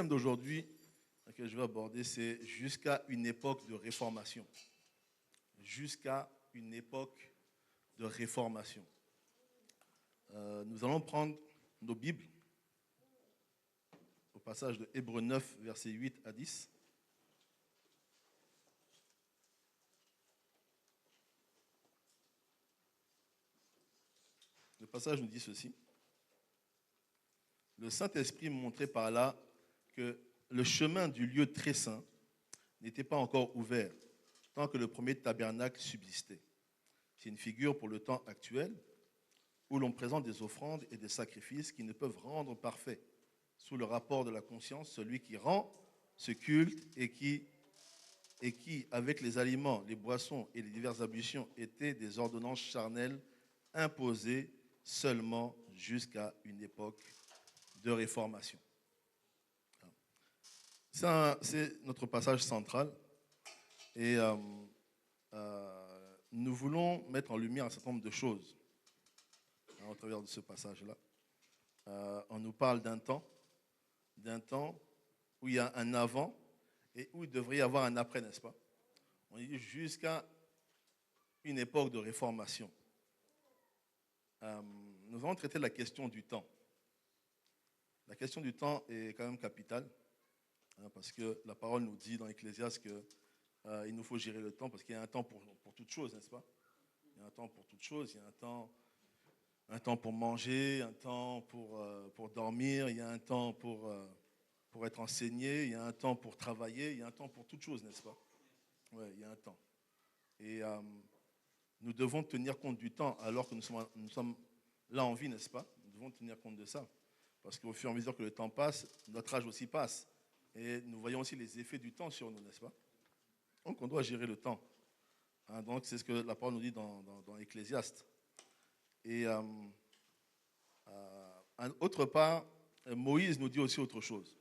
thème d'aujourd'hui que je vais aborder, c'est jusqu'à une époque de réformation. Jusqu'à une époque de réformation. Nous allons prendre nos Bibles au passage de Hébreux 9, versets 8 à 10. Le passage nous dit ceci. Le Saint-Esprit montrait par là que le chemin du lieu très saint n'était pas encore ouvert, tant que le premier tabernacle subsistait. C'est une figure pour le temps actuel, où l'on présente des offrandes et des sacrifices qui ne peuvent rendre parfait, sous le rapport de la conscience, celui qui rend ce culte et qui, avec les aliments, les boissons et les diverses ablutions, étaient des ordonnances charnelles imposées seulement jusqu'à une époque de réformation. C'est notre passage central et nous voulons mettre en lumière un certain nombre de choses au travers de ce passage-là. On nous parle d'un temps où il y a un avant et où il devrait y avoir un après, n'est-ce pas? On dit jusqu'à une époque de réformation. Nous allons traiter la question du temps. La question du temps est quand même capitale, parce que la parole nous dit dans Ecclésiaste qu'il nous faut gérer le temps, parce qu'il y a un temps pour toute chose, n'est-ce pas? Il y a un temps pour toute chose, il y a un temps pour manger, un temps pour dormir, il y a un temps pour être enseigné, il y a un temps pour travailler, il y a un temps pour toute chose, n'est-ce pas? Oui, il y a un temps. Et nous devons tenir compte du temps alors que nous sommes là en vie, n'est-ce pas? Nous devons tenir compte de ça. Parce qu'au fur et à mesure que le temps passe, notre âge aussi passe. Et nous voyons aussi les effets du temps sur nous, n'est-ce pas? Donc on doit gérer le temps. Donc c'est ce que la parole nous dit dans Ecclésiaste. Et autre part, Moïse nous dit aussi autre chose.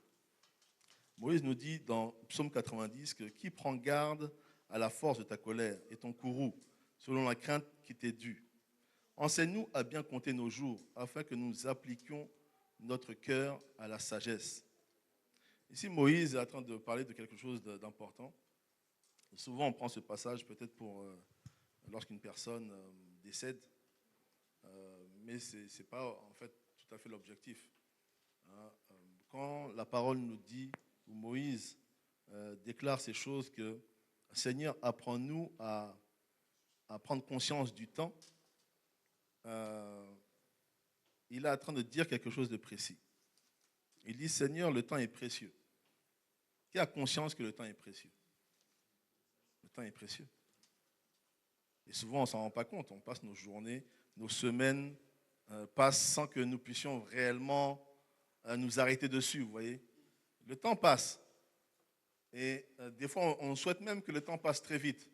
Moïse nous dit dans Psaume 90 que qui prend garde à la force de ta colère et ton courroux, selon la crainte qui t'est due. Enseigne-nous à bien compter nos jours, afin que nous appliquions notre cœur à la sagesse. Ici, Moïse est en train de parler de quelque chose d'important. Souvent, on prend ce passage peut-être pour lorsqu'une personne décède, mais ce n'est pas en fait tout à fait l'objectif. Quand la parole nous dit, ou Moïse déclare ces choses que Seigneur, apprends-nous à prendre conscience du temps, il est en train de dire quelque chose de précis. Il dit, Seigneur, le temps est précieux. Qui a conscience que le temps est précieux? Le temps est précieux. Et souvent, on ne s'en rend pas compte. On passe nos journées, nos semaines passent sans que nous puissions réellement nous arrêter dessus, vous voyez. Le temps passe. Et des fois, on souhaite même que le temps passe très vite.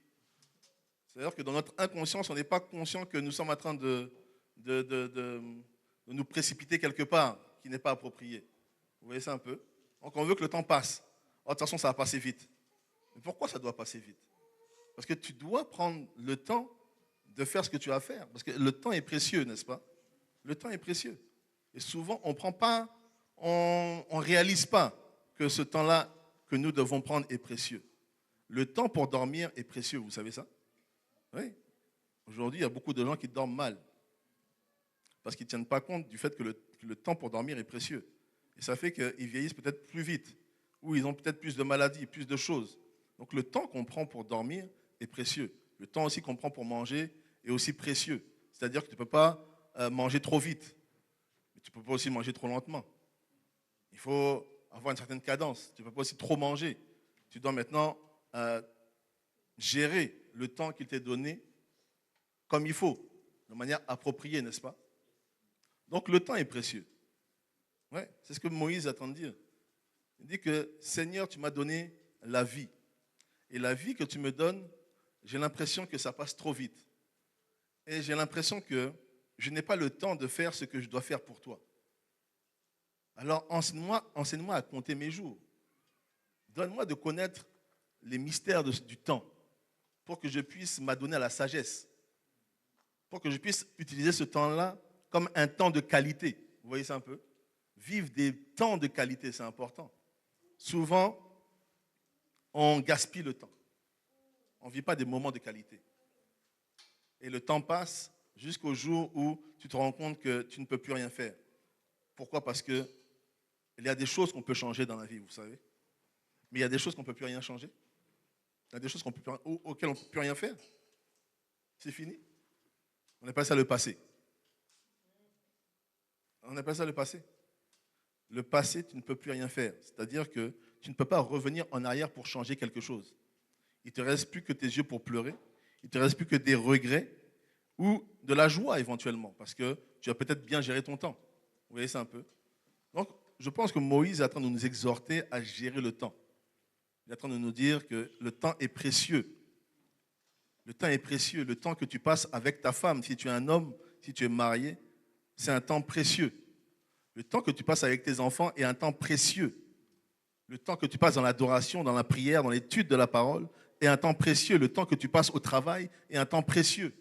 C'est-à-dire que dans notre inconscience, on n'est pas conscient que nous sommes en train de nous précipiter quelque part qui n'est pas approprié. Vous voyez ça un peu? Donc on veut que le temps passe. Oh, de toute façon, ça va passer vite. Mais pourquoi ça doit passer vite? Parce que tu dois prendre le temps de faire ce que tu as à faire. Parce que le temps est précieux, n'est-ce pas? Le temps est précieux. Et souvent, on prend pas, on ne réalise pas que ce temps-là que nous devons prendre est précieux. Le temps pour dormir est précieux, vous savez ça? Oui. Aujourd'hui, il y a beaucoup de gens qui dorment mal. Parce qu'ils ne tiennent pas compte du fait que le temps pour dormir est précieux. Et ça fait qu'ils vieillissent peut-être plus vite. Ou ils ont peut-être plus de maladies, plus de choses. Donc le temps qu'on prend pour dormir est précieux. Le temps aussi qu'on prend pour manger est aussi précieux. C'est-à-dire que tu ne peux pas manger trop vite. Mais tu ne peux pas aussi manger trop lentement. Il faut avoir une certaine cadence. Tu ne peux pas aussi trop manger. Tu dois maintenant gérer le temps qu'il t'est donné comme il faut, de manière appropriée, n'est-ce pas? Donc le temps est précieux. Ouais, c'est ce que Moïse est en train de dire. Il dit que Seigneur, tu m'as donné la vie. Et la vie que tu me donnes, j'ai l'impression que ça passe trop vite. Et j'ai l'impression que je n'ai pas le temps de faire ce que je dois faire pour toi. Alors enseigne-moi à compter mes jours. Donne-moi de connaître les mystères du temps pour que je puisse m'adonner à la sagesse. Pour que je puisse utiliser ce temps-là comme un temps de qualité. Vous voyez ça un peu? Vivre des temps de qualité, c'est important. souvent, on gaspille le temps. On ne vit pas des moments de qualité. Et le temps passe jusqu'au jour où tu te rends compte que tu ne peux plus rien faire. Pourquoi? Parce qu'il y a des choses qu'on peut changer dans la vie, vous savez. Mais il y a des choses qu'on ne peut plus rien changer. Il y a des choses auxquelles on ne peut plus rien faire. C'est fini. On appelle ça le passé. On appelle ça le passé. Le passé, tu ne peux plus rien faire. C'est-à-dire que tu ne peux pas revenir en arrière pour changer quelque chose. Il ne te reste plus que tes yeux pour pleurer. Il ne te reste plus que des regrets ou de la joie éventuellement, parce que tu as peut-être bien géré ton temps. Vous voyez ça un peu? Donc, je pense que Moïse est en train de nous exhorter à gérer le temps. Il est en train de nous dire que le temps est précieux. Le temps est précieux. Le temps que tu passes avec ta femme, si tu es un homme, si tu es marié, c'est un temps précieux. Le temps que tu passes avec tes enfants est un temps précieux. Le temps que tu passes dans l'adoration, dans la prière, dans l'étude de la parole est un temps précieux. Le temps que tu passes au travail est un temps précieux.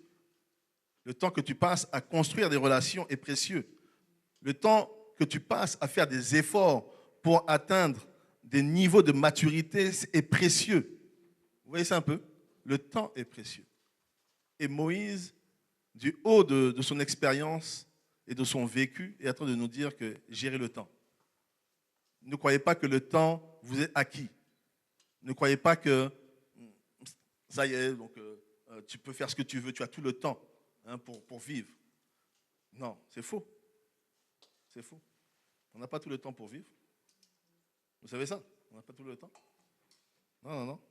Le temps que tu passes à construire des relations est précieux. Le temps que tu passes à faire des efforts pour atteindre des niveaux de maturité est précieux. Vous voyez ça un peu? Le temps est précieux. Et Moïse, du haut de son expérience et de son vécu, est en train de nous dire que gérer le temps. Ne croyez pas que le temps vous est acquis. Ne croyez pas que ça y est, donc, tu peux faire ce que tu veux, tu as tout le temps pour vivre. Non, c'est faux. C'est faux. On n'a pas tout le temps pour vivre. Vous savez ça? On n'a pas tout le temps. Non, non, non.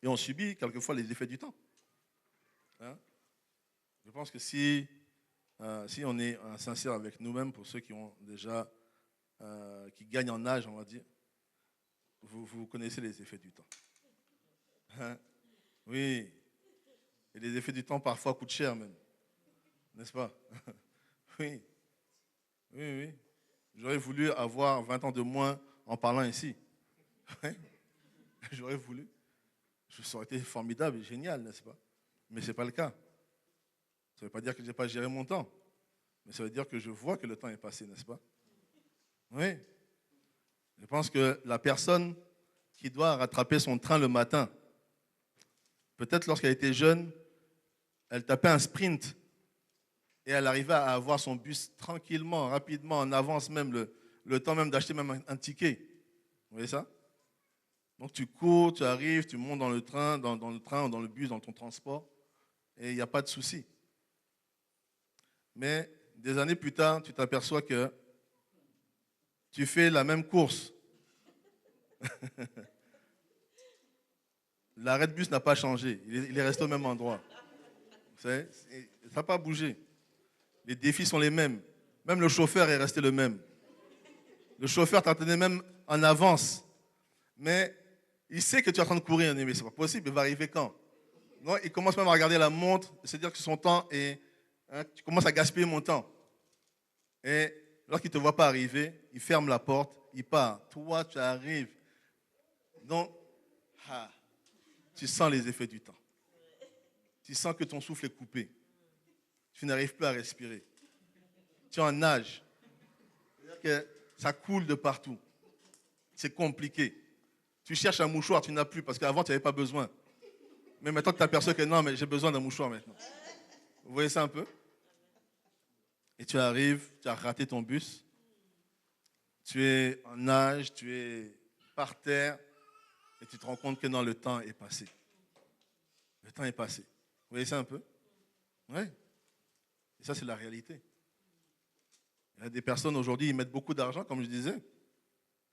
Et on subit quelquefois les effets du temps. Hein? Je pense que si on est sincère avec nous-mêmes, pour ceux qui ont déjà, qui gagnent en âge, on va dire, vous connaissez les effets du temps. Hein? Oui. Et les effets du temps parfois coûtent cher même. N'est-ce pas? Oui. Oui, oui. J'aurais voulu avoir 20 ans de moins en parlant ici. J'aurais voulu. Ça aurait été formidable et génial, n'est-ce pas? Mais ce n'est pas le cas. Ça ne veut pas dire que je n'ai pas géré mon temps. Mais ça veut dire que je vois que le temps est passé, n'est-ce pas? Oui. Je pense que la personne qui doit rattraper son train le matin, peut-être lorsqu'elle était jeune, elle tapait un sprint et elle arrivait à avoir son bus tranquillement, rapidement, en avance même, le temps même d'acheter même un ticket. Vous voyez ça? Donc tu cours, tu arrives, tu montes dans le train, dans le train ou dans le bus, dans ton transport, et il n'y a pas de souci. Mais des années plus tard, tu t'aperçois que tu fais la même course. L'arrêt de bus n'a pas changé, il est resté au même endroit. Ça n'a pas bougé. Les défis sont les mêmes. Même le chauffeur est resté le même. Le chauffeur t'attendait même en avance. Mais il sait que tu es en train de courir. Mais c'est pas possible, il va arriver quand? Non, il commence même à regarder la montre, c'est-à-dire que son temps est... tu commences à gaspiller mon temps. Et lorsqu'il ne te voit pas arriver, il ferme la porte, il part. Toi, tu arrives. Donc, tu sens les effets du temps. Tu sens que ton souffle est coupé. Tu n'arrives plus à respirer. Tu es en nage. C'est-à-dire que ça coule de partout. C'est compliqué. Tu cherches un mouchoir, tu n'as plus, parce qu'avant, tu n'avais pas besoin. Mais maintenant, tu t'aperçois que non, mais j'ai besoin d'un mouchoir maintenant. Vous voyez ça un peu? Et tu arrives, tu as raté ton bus. Tu es en nage, tu es par terre. Et tu te rends compte que non, le temps est passé. Le temps est passé. Vous voyez ça un peu? Oui. Et ça, c'est la réalité. Il y a des personnes aujourd'hui, ils mettent beaucoup d'argent, comme je disais,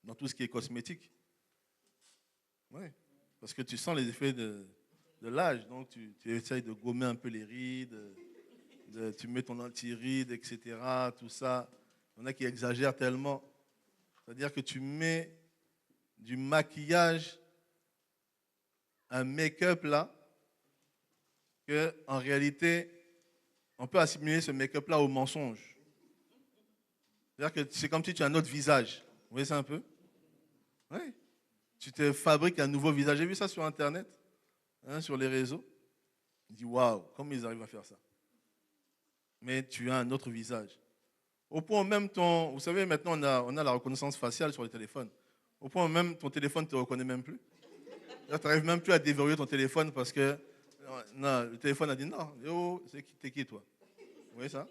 dans tout ce qui est cosmétique. Oui. Parce que tu sens les effets de l'âge. Donc, tu essayes de gommer un peu les rides, tu mets ton anti-rides, etc. Tout ça. Il y en a qui exagèrent tellement. C'est-à-dire que tu mets du maquillage, un make-up là, qu'en réalité, on peut assimiler ce make-up là au mensonge. C'est-à-dire que c'est comme si tu as un autre visage. Vous voyez ça un peu? Oui. Tu te fabriques un nouveau visage. J'ai vu ça sur Internet, sur les réseaux. Je dis, waouh, comment ils arrivent à faire ça? Mais tu as un autre visage. Au point même, vous savez, maintenant, on a la reconnaissance faciale sur les téléphones. Au point où même ton téléphone ne te reconnaît même plus. Tu n'arrives même plus à déverrouiller ton téléphone parce que non, le téléphone a dit non. Oh, t'es qui toi? Vous voyez ça?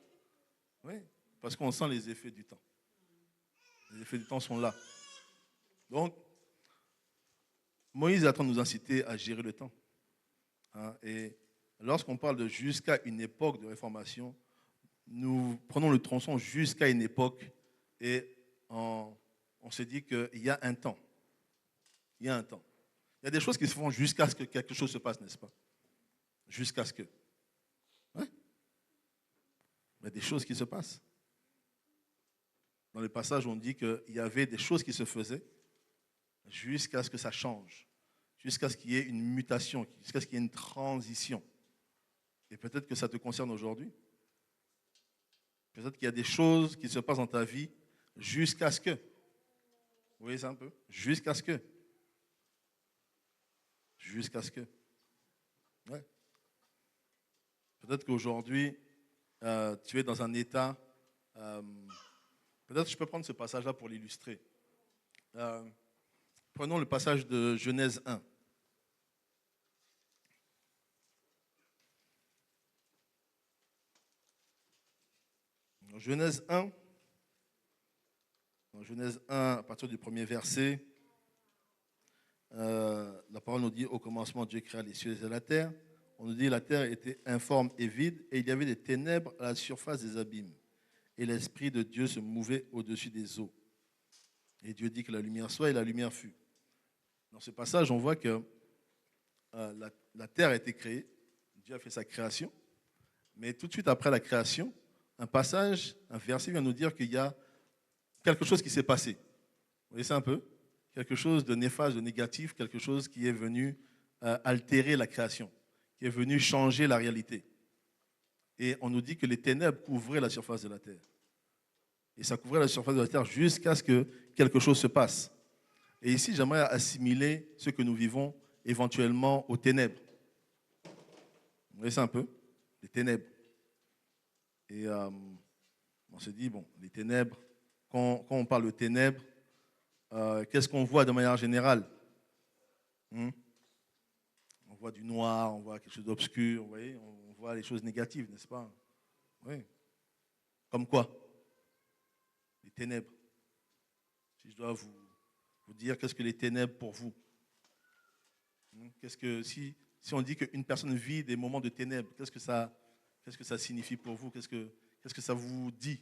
Oui. Parce qu'on sent les effets du temps. Les effets du temps sont là. Donc, Moïse est en train de nous inciter à gérer le temps. Hein, et lorsqu'on parle de jusqu'à une époque de réformation, nous prenons le tronçon jusqu'à une époque et on se dit qu'il y a un temps. Il y a un temps. Il y a des choses qui se font jusqu'à ce que quelque chose se passe, n'est-ce pas? Jusqu'à ce que. Ouais. Il y a des choses qui se passent. Dans le passage, on dit qu'il y avait des choses qui se faisaient jusqu'à ce que ça change, jusqu'à ce qu'il y ait une mutation, jusqu'à ce qu'il y ait une transition. Et peut-être que ça te concerne aujourd'hui. Peut-être qu'il y a des choses qui se passent dans ta vie jusqu'à ce que. Vous voyez ça un peu? Jusqu'à ce que. Jusqu'à ce que. Ouais. Peut-être qu'aujourd'hui, tu es dans un état. Peut-être que je peux prendre ce passage-là pour l'illustrer. Prenons le passage de Genèse 1. Dans Genèse 1, à partir du premier verset, la parole nous dit, au commencement, Dieu créa les cieux et la terre. On nous dit, la terre était informe et vide, et il y avait des ténèbres à la surface des abîmes. Et l'Esprit de Dieu se mouvait au-dessus des eaux. Et Dieu dit que la lumière soit, et la lumière fut. Dans ce passage, on voit que la terre a été créée, Dieu a fait sa création, mais tout de suite après la création, un verset vient nous dire qu'il y a quelque chose qui s'est passé. Vous voyez ça un peu? Quelque chose de néfaste, de négatif, quelque chose qui est venu altérer la création, qui est venu changer la réalité. Et on nous dit que les ténèbres couvraient la surface de la terre. Et ça couvrait la surface de la terre jusqu'à ce que quelque chose se passe. Et ici, j'aimerais assimiler ce que nous vivons éventuellement aux ténèbres. Vous voyez ça un peu? Les ténèbres. Et on se dit, bon, les ténèbres, quand on parle de ténèbres, qu'est-ce qu'on voit de manière générale? On voit du noir, on voit quelque chose d'obscur, vous voyez, on voit les choses négatives, n'est-ce pas? Oui. Comme quoi? Les ténèbres. Si je dois vous dire, qu'est-ce que les ténèbres pour vous? Si on dit qu'une personne vit des moments de ténèbres, qu'est-ce que ça signifie pour vous? Qu'est-ce que ça vous dit?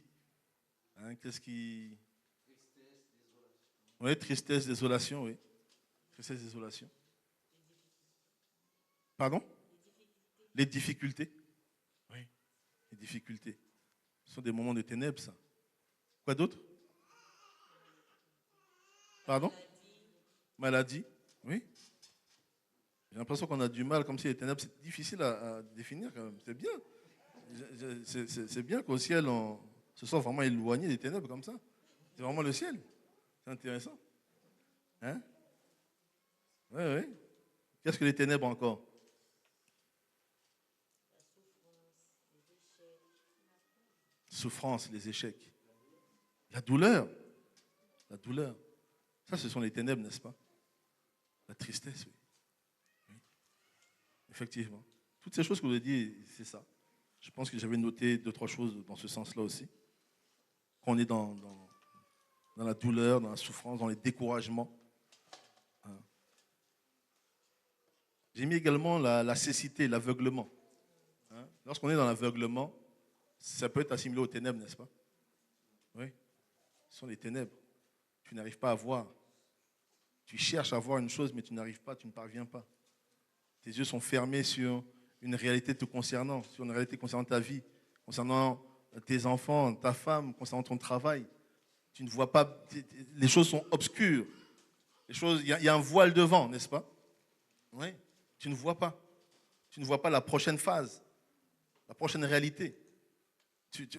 Qu'est-ce qui... Oui, tristesse, désolation, oui. Tristesse, désolation. Pardon? Les difficultés. Oui, les difficultés. Ce sont des moments de ténèbres, ça. Quoi d'autre? Pardon? Maladie. Oui. J'ai l'impression qu'on a du mal, comme si les ténèbres, c'est difficile à définir quand même. C'est bien. C'est bien qu'au ciel, on se soit vraiment éloigné des ténèbres comme ça. C'est vraiment le ciel. C'est intéressant. Hein? Oui, oui. Qu'est-ce que les ténèbres encore? Souffrance, les échecs. La douleur. La douleur. Ça, ce sont les ténèbres, n'est-ce pas? La tristesse, oui. Oui. Effectivement. Toutes ces choses que vous avez dit, c'est ça. Je pense que j'avais noté 2-3 choses dans ce sens-là aussi. Qu'on est dans la douleur, dans la souffrance, dans les découragements. Hein. J'ai mis également la cécité, l'aveuglement. Hein. Lorsqu'on est dans l'aveuglement, ça peut être assimilé aux ténèbres, n'est-ce pas? Oui. Ce sont les ténèbres. Tu n'arrives pas à voir. Tu cherches à voir une chose, mais tu n'arrives pas, tu ne parviens pas. Tes yeux sont fermés sur une réalité te concernant, sur une réalité concernant ta vie, concernant tes enfants, ta femme, concernant ton travail. Tu ne vois pas, les choses sont obscures. Il y a un voile devant, n'est-ce pas? Oui. Tu ne vois pas. Tu ne vois pas la prochaine phase, la prochaine réalité.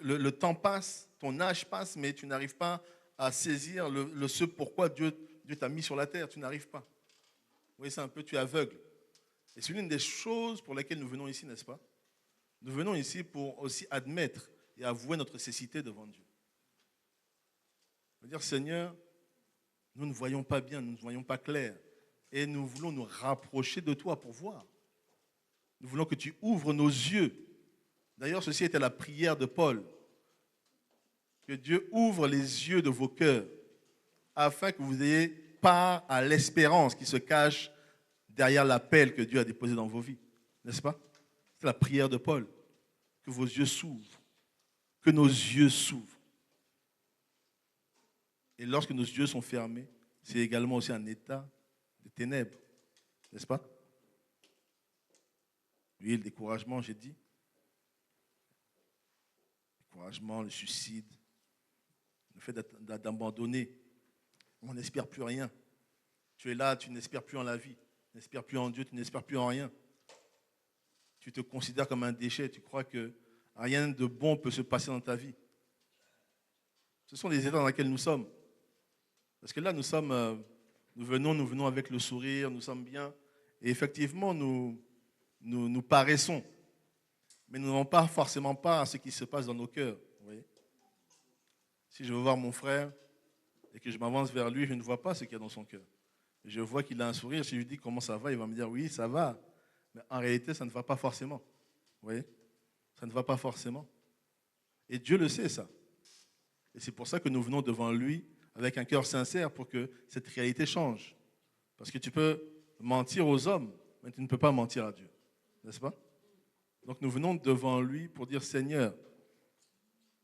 Le temps passe, ton âge passe, mais tu n'arrives pas à saisir ce pourquoi Dieu t'a mis sur la terre. Tu n'arrives pas. Vous voyez, c'est un peu, tu es aveugle. Et c'est l'une des choses pour lesquelles nous venons ici, n'est-ce pas? Nous venons ici pour aussi admettre et avouer notre cécité devant Dieu. On va dire, Seigneur, Nous ne voyons pas bien, nous ne voyons pas clair. Et nous voulons nous rapprocher de toi pour voir. Nous voulons que tu ouvres nos yeux. D'ailleurs, ceci était la prière de Paul. Que Dieu ouvre les yeux de vos cœurs afin que vous ayez part à l'espérance qui se cache derrière l'appel que Dieu a déposé dans vos vies. N'est-ce pas? C'est la prière de Paul. Que vos yeux s'ouvrent. Que nos yeux s'ouvrent. Et lorsque nos yeux sont fermés, c'est également aussi un état de ténèbres. N'est-ce pas? Oui, le découragement, j'ai dit. Le découragement, le suicide, le fait d'abandonner. On n'espère plus rien. Tu es là, tu n'espères plus en la vie. Tu n'espères plus en Dieu, tu n'espères plus en rien. Tu te considères comme un déchet. Tu crois que rien de bon peut se passer dans ta vie. Ce sont les états dans lesquels nous sommes. Parce que là, nous venons avec le sourire, nous sommes bien. Et effectivement, nous paraissons. Mais nous n'avons pas forcément part à ce qui se passe dans nos cœurs. Vous voyez? Si je veux voir mon frère et que je m'avance vers lui, je ne vois pas ce qu'il y a dans son cœur. Je vois qu'il a un sourire. Si je lui dis comment ça va, il va me dire oui, ça va. Mais en réalité, ça ne va pas forcément. Vous voyez? Ça ne va pas forcément. Et Dieu le sait, ça. Et c'est pour ça que nous venons devant lui avec un cœur sincère pour que cette réalité change. Parce que tu peux mentir aux hommes, mais tu ne peux pas mentir à Dieu. N'est-ce pas? Donc nous venons devant lui pour dire, Seigneur,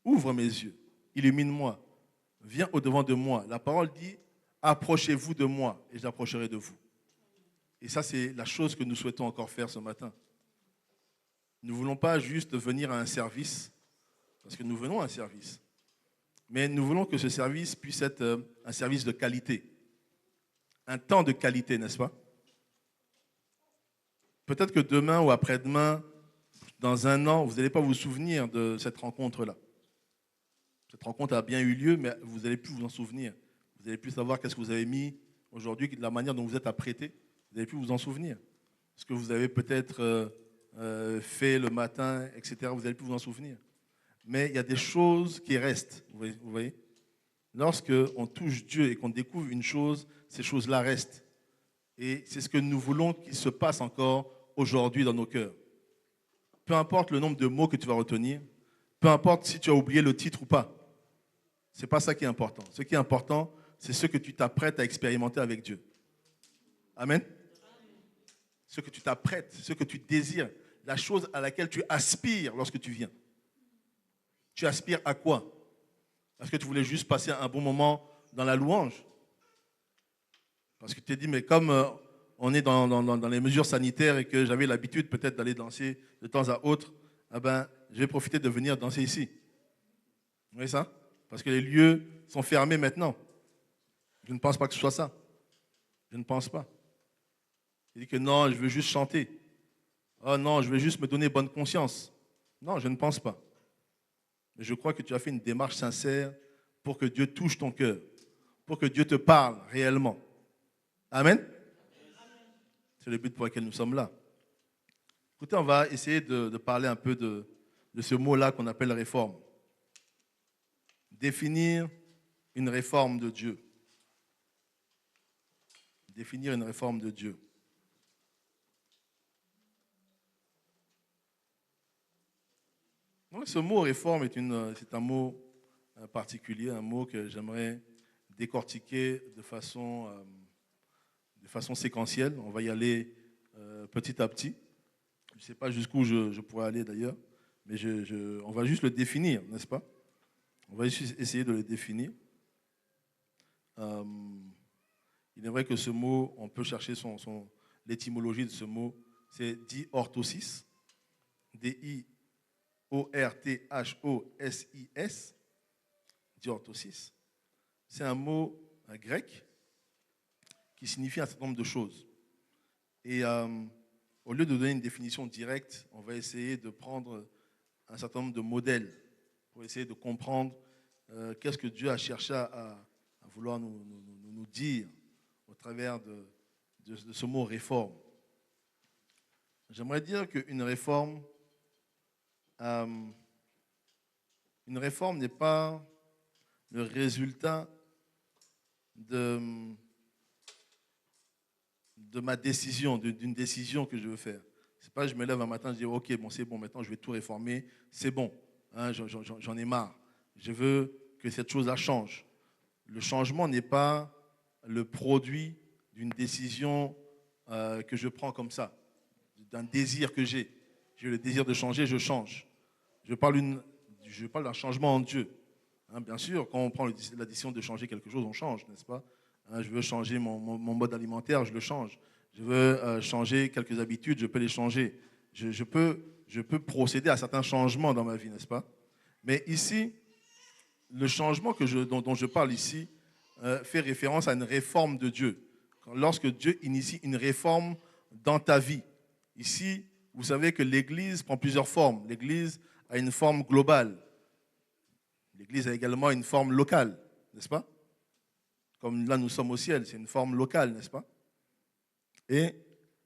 ouvre mes yeux, illumine-moi, viens au-devant de moi. La parole dit, approchez-vous de moi et j'approcherai de vous. Et ça, c'est la chose que nous souhaitons encore faire ce matin. Nous ne voulons pas juste venir à un service, parce que nous venons à un service. Mais nous voulons que ce service puisse être un service de qualité. Un temps de qualité, n'est-ce pas? Peut-être que demain ou après-demain, dans un an, vous n'allez pas vous souvenir de cette rencontre-là. Cette rencontre a bien eu lieu, mais vous n'allez plus vous en souvenir. Vous n'allez plus savoir qu'est-ce que vous avez mis aujourd'hui, de la manière dont vous êtes apprêté. Vous n'allez plus vous en souvenir. Ce que vous avez peut-être fait le matin, etc., vous n'allez plus vous en souvenir. Mais il y a des choses qui restent, vous voyez. Lorsqu'on touche Dieu et qu'on découvre une chose, ces choses-là restent. Et c'est ce que nous voulons qu'il se passe encore aujourd'hui dans nos cœurs. Peu importe le nombre de mots que tu vas retenir, peu importe si tu as oublié le titre ou pas, ce n'est pas ça qui est important. Ce qui est important, c'est ce que tu t'apprêtes à expérimenter avec Dieu. Amen. Ce que tu t'apprêtes, ce que tu désires, la chose à laquelle tu aspires lorsque tu viens. Tu aspires à quoi? Est-ce que tu voulais juste passer un bon moment dans la louange? Parce que tu t'es dit, mais comme on est dans les mesures sanitaires et que j'avais l'habitude peut-être d'aller danser de temps à autre, eh ben, je vais profiter de venir danser ici. Vous voyez ça? Parce que les lieux sont fermés maintenant. Je ne pense pas que ce soit ça. Je ne pense pas. Il dit que non, je veux juste chanter. Oh non, je veux juste me donner bonne conscience. Non, je ne pense pas. Mais je crois que tu as fait une démarche sincère pour que Dieu touche ton cœur, pour que Dieu te parle réellement. Amen. C'est le but pour lequel nous sommes là. Écoutez, on va essayer de parler un peu de ce mot-là qu'on appelle réforme. Définir une réforme de Dieu. Définir une réforme de Dieu. Donc, ce mot réforme c'est un mot particulier, un mot que j'aimerais décortiquer de façon séquentielle. On va y aller petit à petit. Je ne sais pas jusqu'où je pourrais aller d'ailleurs, mais on va juste le définir, n'est-ce pas? On va juste essayer de le définir. Il est vrai que ce mot, on peut chercher l'étymologie de ce mot, c'est diorthosis, D-I-O-R-T-H-O-S-I-S, diorthosis. C'est un mot grec qui signifie un certain nombre de choses. Et au lieu de donner une définition directe, on va essayer de prendre un certain nombre de modèles pour essayer de comprendre qu'est-ce que Dieu a cherché à vouloir nous dire au travers de ce mot réforme. J'aimerais dire qu'une réforme, n'est pas le résultat de, de ma décision, d'une décision que je veux faire. C'est pas je me lève un matin, je dis ok, bon, c'est bon, maintenant je vais tout réformer, c'est bon, hein, j'en ai marre. Je veux que cette chose-là change. Le changement n'est pas le produit d'une décision que je prends comme ça, d'un désir que j'ai. J'ai le désir de changer, je change. Je parle d'un changement en Dieu. Hein, bien sûr, quand on prend la décision de changer quelque chose, on change, n'est-ce pas? Hein, je veux changer mon mode alimentaire, je le change. Je veux changer quelques habitudes, je peux les changer. Je peux procéder à certains changements dans ma vie, n'est-ce pas? Mais ici, le changement dont je parle ici fait référence à une réforme de Dieu. Lorsque Dieu initie une réforme dans ta vie. Ici, vous savez que l'Église prend plusieurs formes. L'Église a une forme globale. L'Église a également une forme locale, n'est-ce pas? Comme là, nous sommes au ciel, c'est une forme locale, n'est-ce pas? Et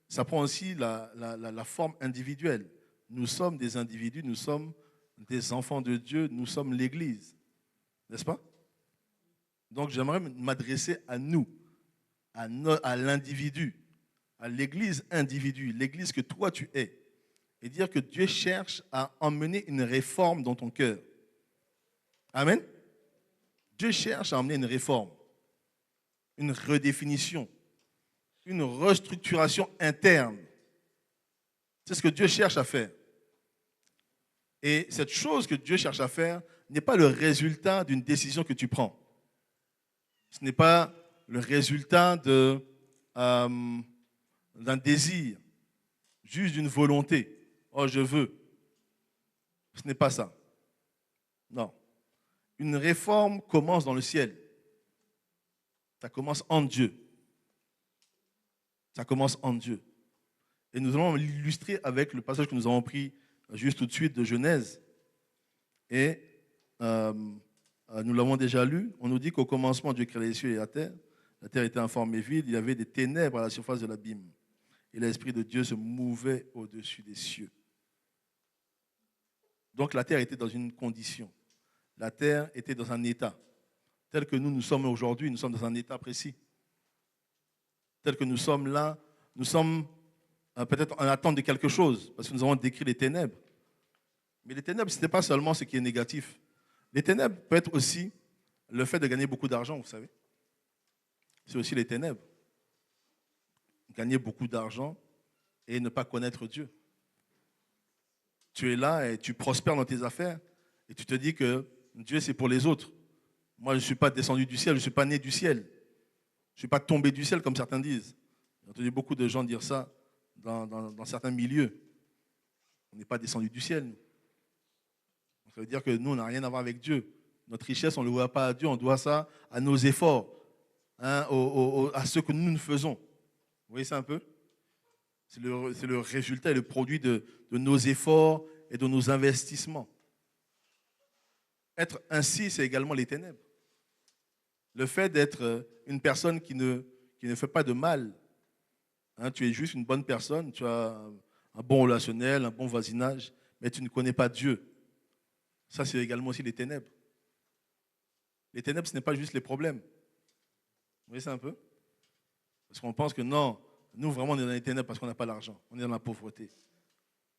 ça prend aussi la forme individuelle. Nous sommes des individus, nous sommes des enfants de Dieu, nous sommes l'Église, n'est-ce pas? Donc j'aimerais m'adresser à nous, à l'individu, à l'Église individu, l'Église que toi tu es, et dire que Dieu cherche à emmener une réforme dans ton cœur. Amen. Dieu cherche à emmener une réforme, une redéfinition, une restructuration interne. C'est ce que Dieu cherche à faire. Et cette chose que Dieu cherche à faire n'est pas le résultat d'une décision que tu prends. Ce n'est pas le résultat d'un désir, juste d'une volonté. Oh, je veux. Ce n'est pas ça. Non. Une réforme commence dans le ciel. Ça commence en Dieu. Ça commence en Dieu. Et nous allons l'illustrer avec le passage que nous avons pris juste tout de suite de Genèse. Et nous l'avons déjà lu. On nous dit qu'au commencement, Dieu créa les cieux et la terre. La terre était informe et vide. Il y avait des ténèbres à la surface de l'abîme. Et l'Esprit de Dieu se mouvait au-dessus des cieux. Donc la terre était dans une condition. La terre était dans un état. Tel que nous sommes aujourd'hui, nous sommes dans un état précis. Tel que nous sommes là, nous sommes peut-être en attente de quelque chose, parce que nous avons décrit les ténèbres. Mais les ténèbres, ce n'est pas seulement ce qui est négatif. Les ténèbres peuvent être aussi le fait de gagner beaucoup d'argent, vous savez. C'est aussi les ténèbres. Gagner beaucoup d'argent et ne pas connaître Dieu. Tu es là et tu prospères dans tes affaires et tu te dis que Dieu, c'est pour les autres. Moi, je ne suis pas descendu du ciel, je ne suis pas né du ciel. Je ne suis pas tombé du ciel, comme certains disent. J'ai entendu beaucoup de gens dire ça dans certains milieux. On n'est pas descendu du ciel, nous. Ça veut dire que nous, on n'a rien à voir avec Dieu. Notre richesse, on ne le voit pas à Dieu, on doit ça à nos efforts, hein, à ce que nous faisons. Vous voyez ça un peu? C'est le résultat et le produit de nos efforts et de nos investissements. Être ainsi, c'est également les ténèbres. Le fait d'être une personne qui ne fait pas de mal. Hein, tu es juste une bonne personne, tu as un bon relationnel, un bon voisinage, mais tu ne connais pas Dieu. Ça, c'est également aussi les ténèbres. Les ténèbres, ce n'est pas juste les problèmes. Vous voyez ça un peu? Parce qu'on pense que non, nous vraiment on est dans les ténèbres parce qu'on n'a pas l'argent. On est dans la pauvreté.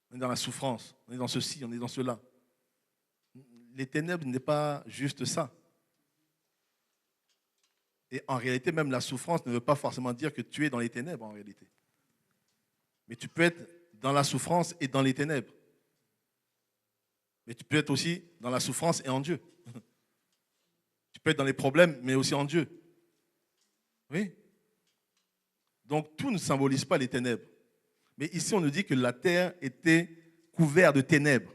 On est dans la souffrance. On est dans ceci, on est dans cela. Les ténèbres n'est pas juste ça. Et en réalité, même la souffrance ne veut pas forcément dire que tu es dans les ténèbres en réalité. Mais tu peux être dans la souffrance et dans les ténèbres. Mais tu peux être aussi dans la souffrance et en Dieu. Tu peux être dans les problèmes, mais aussi en Dieu. Oui. Donc tout ne symbolise pas les ténèbres. Mais ici, on nous dit que la terre était couverte de ténèbres.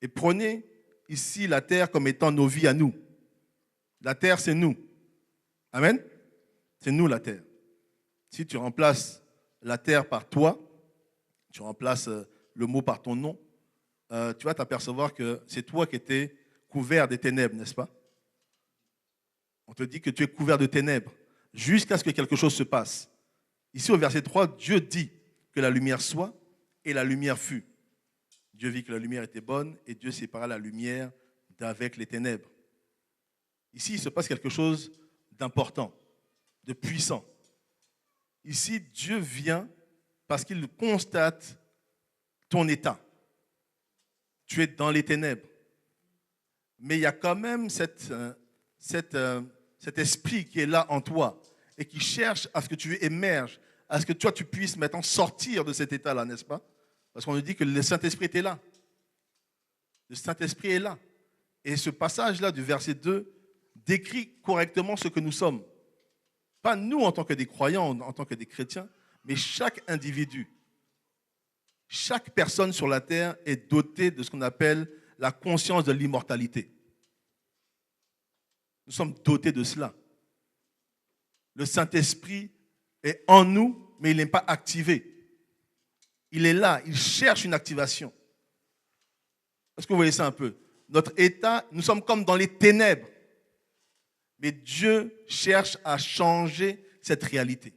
Et prenez ici la terre comme étant nos vies à nous. La terre, c'est nous. Amen. C'est nous la terre. Si tu remplaces la terre par toi, tu remplaces le mot par ton nom, tu vas t'apercevoir que c'est toi qui étais couvert des ténèbres, n'est-ce pas? On te dit que tu es couvert de ténèbres jusqu'à ce que quelque chose se passe. Ici au verset 3, Dieu dit que la lumière soit et la lumière fut. Dieu vit que la lumière était bonne et Dieu sépara la lumière d'avec les ténèbres. Ici, il se passe quelque chose d'important. de puissant. Ici, Dieu vient parce qu'il constate ton état. Tu es dans les ténèbres. Mais il y a quand même cet esprit qui est là en toi et qui cherche à ce que tu émerges, à ce que toi, tu puisses maintenant sortir de cet état-là, n'est-ce pas? Parce qu'on nous dit que le Saint-Esprit était là. Le Saint-Esprit est là. Et ce passage-là du verset 2 décrit correctement ce que nous sommes. Pas nous en tant que des croyants, en tant que des chrétiens, mais chaque individu. Chaque personne sur la terre est dotée de ce qu'on appelle la conscience de l'immortalité. Nous sommes dotés de cela. Le Saint-Esprit est en nous, mais il n'est pas activé. Il est là, il cherche une activation. Est-ce que vous voyez ça un peu? Notre état, nous sommes comme dans les ténèbres. Mais Dieu cherche à changer cette réalité.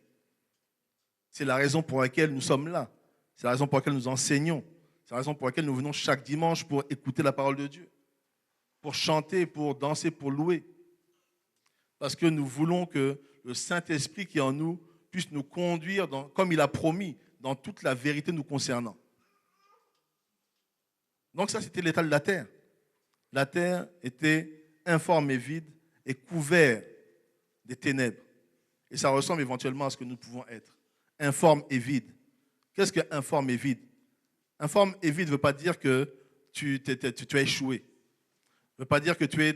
C'est la raison pour laquelle nous sommes là. C'est la raison pour laquelle nous enseignons. C'est la raison pour laquelle nous venons chaque dimanche pour écouter la parole de Dieu. Pour chanter, pour danser, pour louer. Parce que nous voulons que le Saint-Esprit qui est en nous puisse nous conduire, comme il a promis, dans toute la vérité nous concernant. Donc ça, c'était l'état de la terre. La terre était informe et vide et couverte des ténèbres. Et ça ressemble éventuellement à ce que nous pouvons être. Informe et vide. Qu'est-ce que informe et vide? Informe et vide ne veut pas dire que tu as échoué. Ne veut pas dire que tu es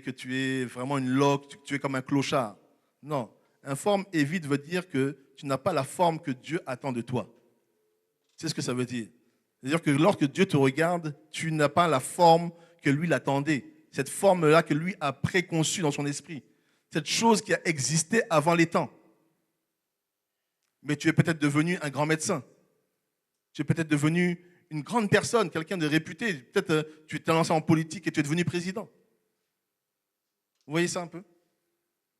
que tu es vraiment une loque, que tu es comme un clochard. Non. Informe et vide veut dire que tu n'as pas la forme que Dieu attend de toi. C'est ce que ça veut dire. C'est-à-dire que lorsque Dieu te regarde, tu n'as pas la forme que lui l'attendait. Cette forme-là que lui a préconçue dans son esprit. Cette chose qui a existé avant les temps. Mais tu es peut-être devenu un grand médecin. Tu es peut-être devenu une grande personne, quelqu'un de réputé. Peut-être tu t'es lancé en politique et tu es devenu président. Vous voyez ça un peu?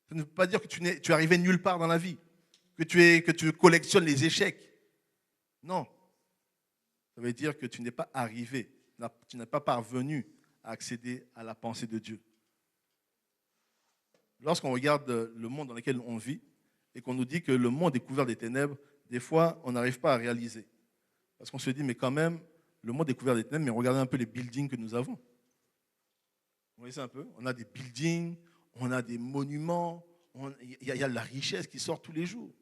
Ça ne veut pas dire que tu es arrivé nulle part dans la vie, que tu collectionnes les échecs. Non. Ça veut dire que tu n'es pas arrivé, tu n'es pas parvenu à accéder à la pensée de Dieu. Lorsqu'on regarde le monde dans lequel on vit et qu'on nous dit que le monde est couvert des ténèbres, des fois, on n'arrive pas à réaliser. Parce qu'on se dit, mais quand même, le monde est couvert des ténèbres, mais regardez un peu les buildings que nous avons. Vous voyez ça un peu? On a des buildings, on a des monuments, il y a de la richesse qui sort tous les jours.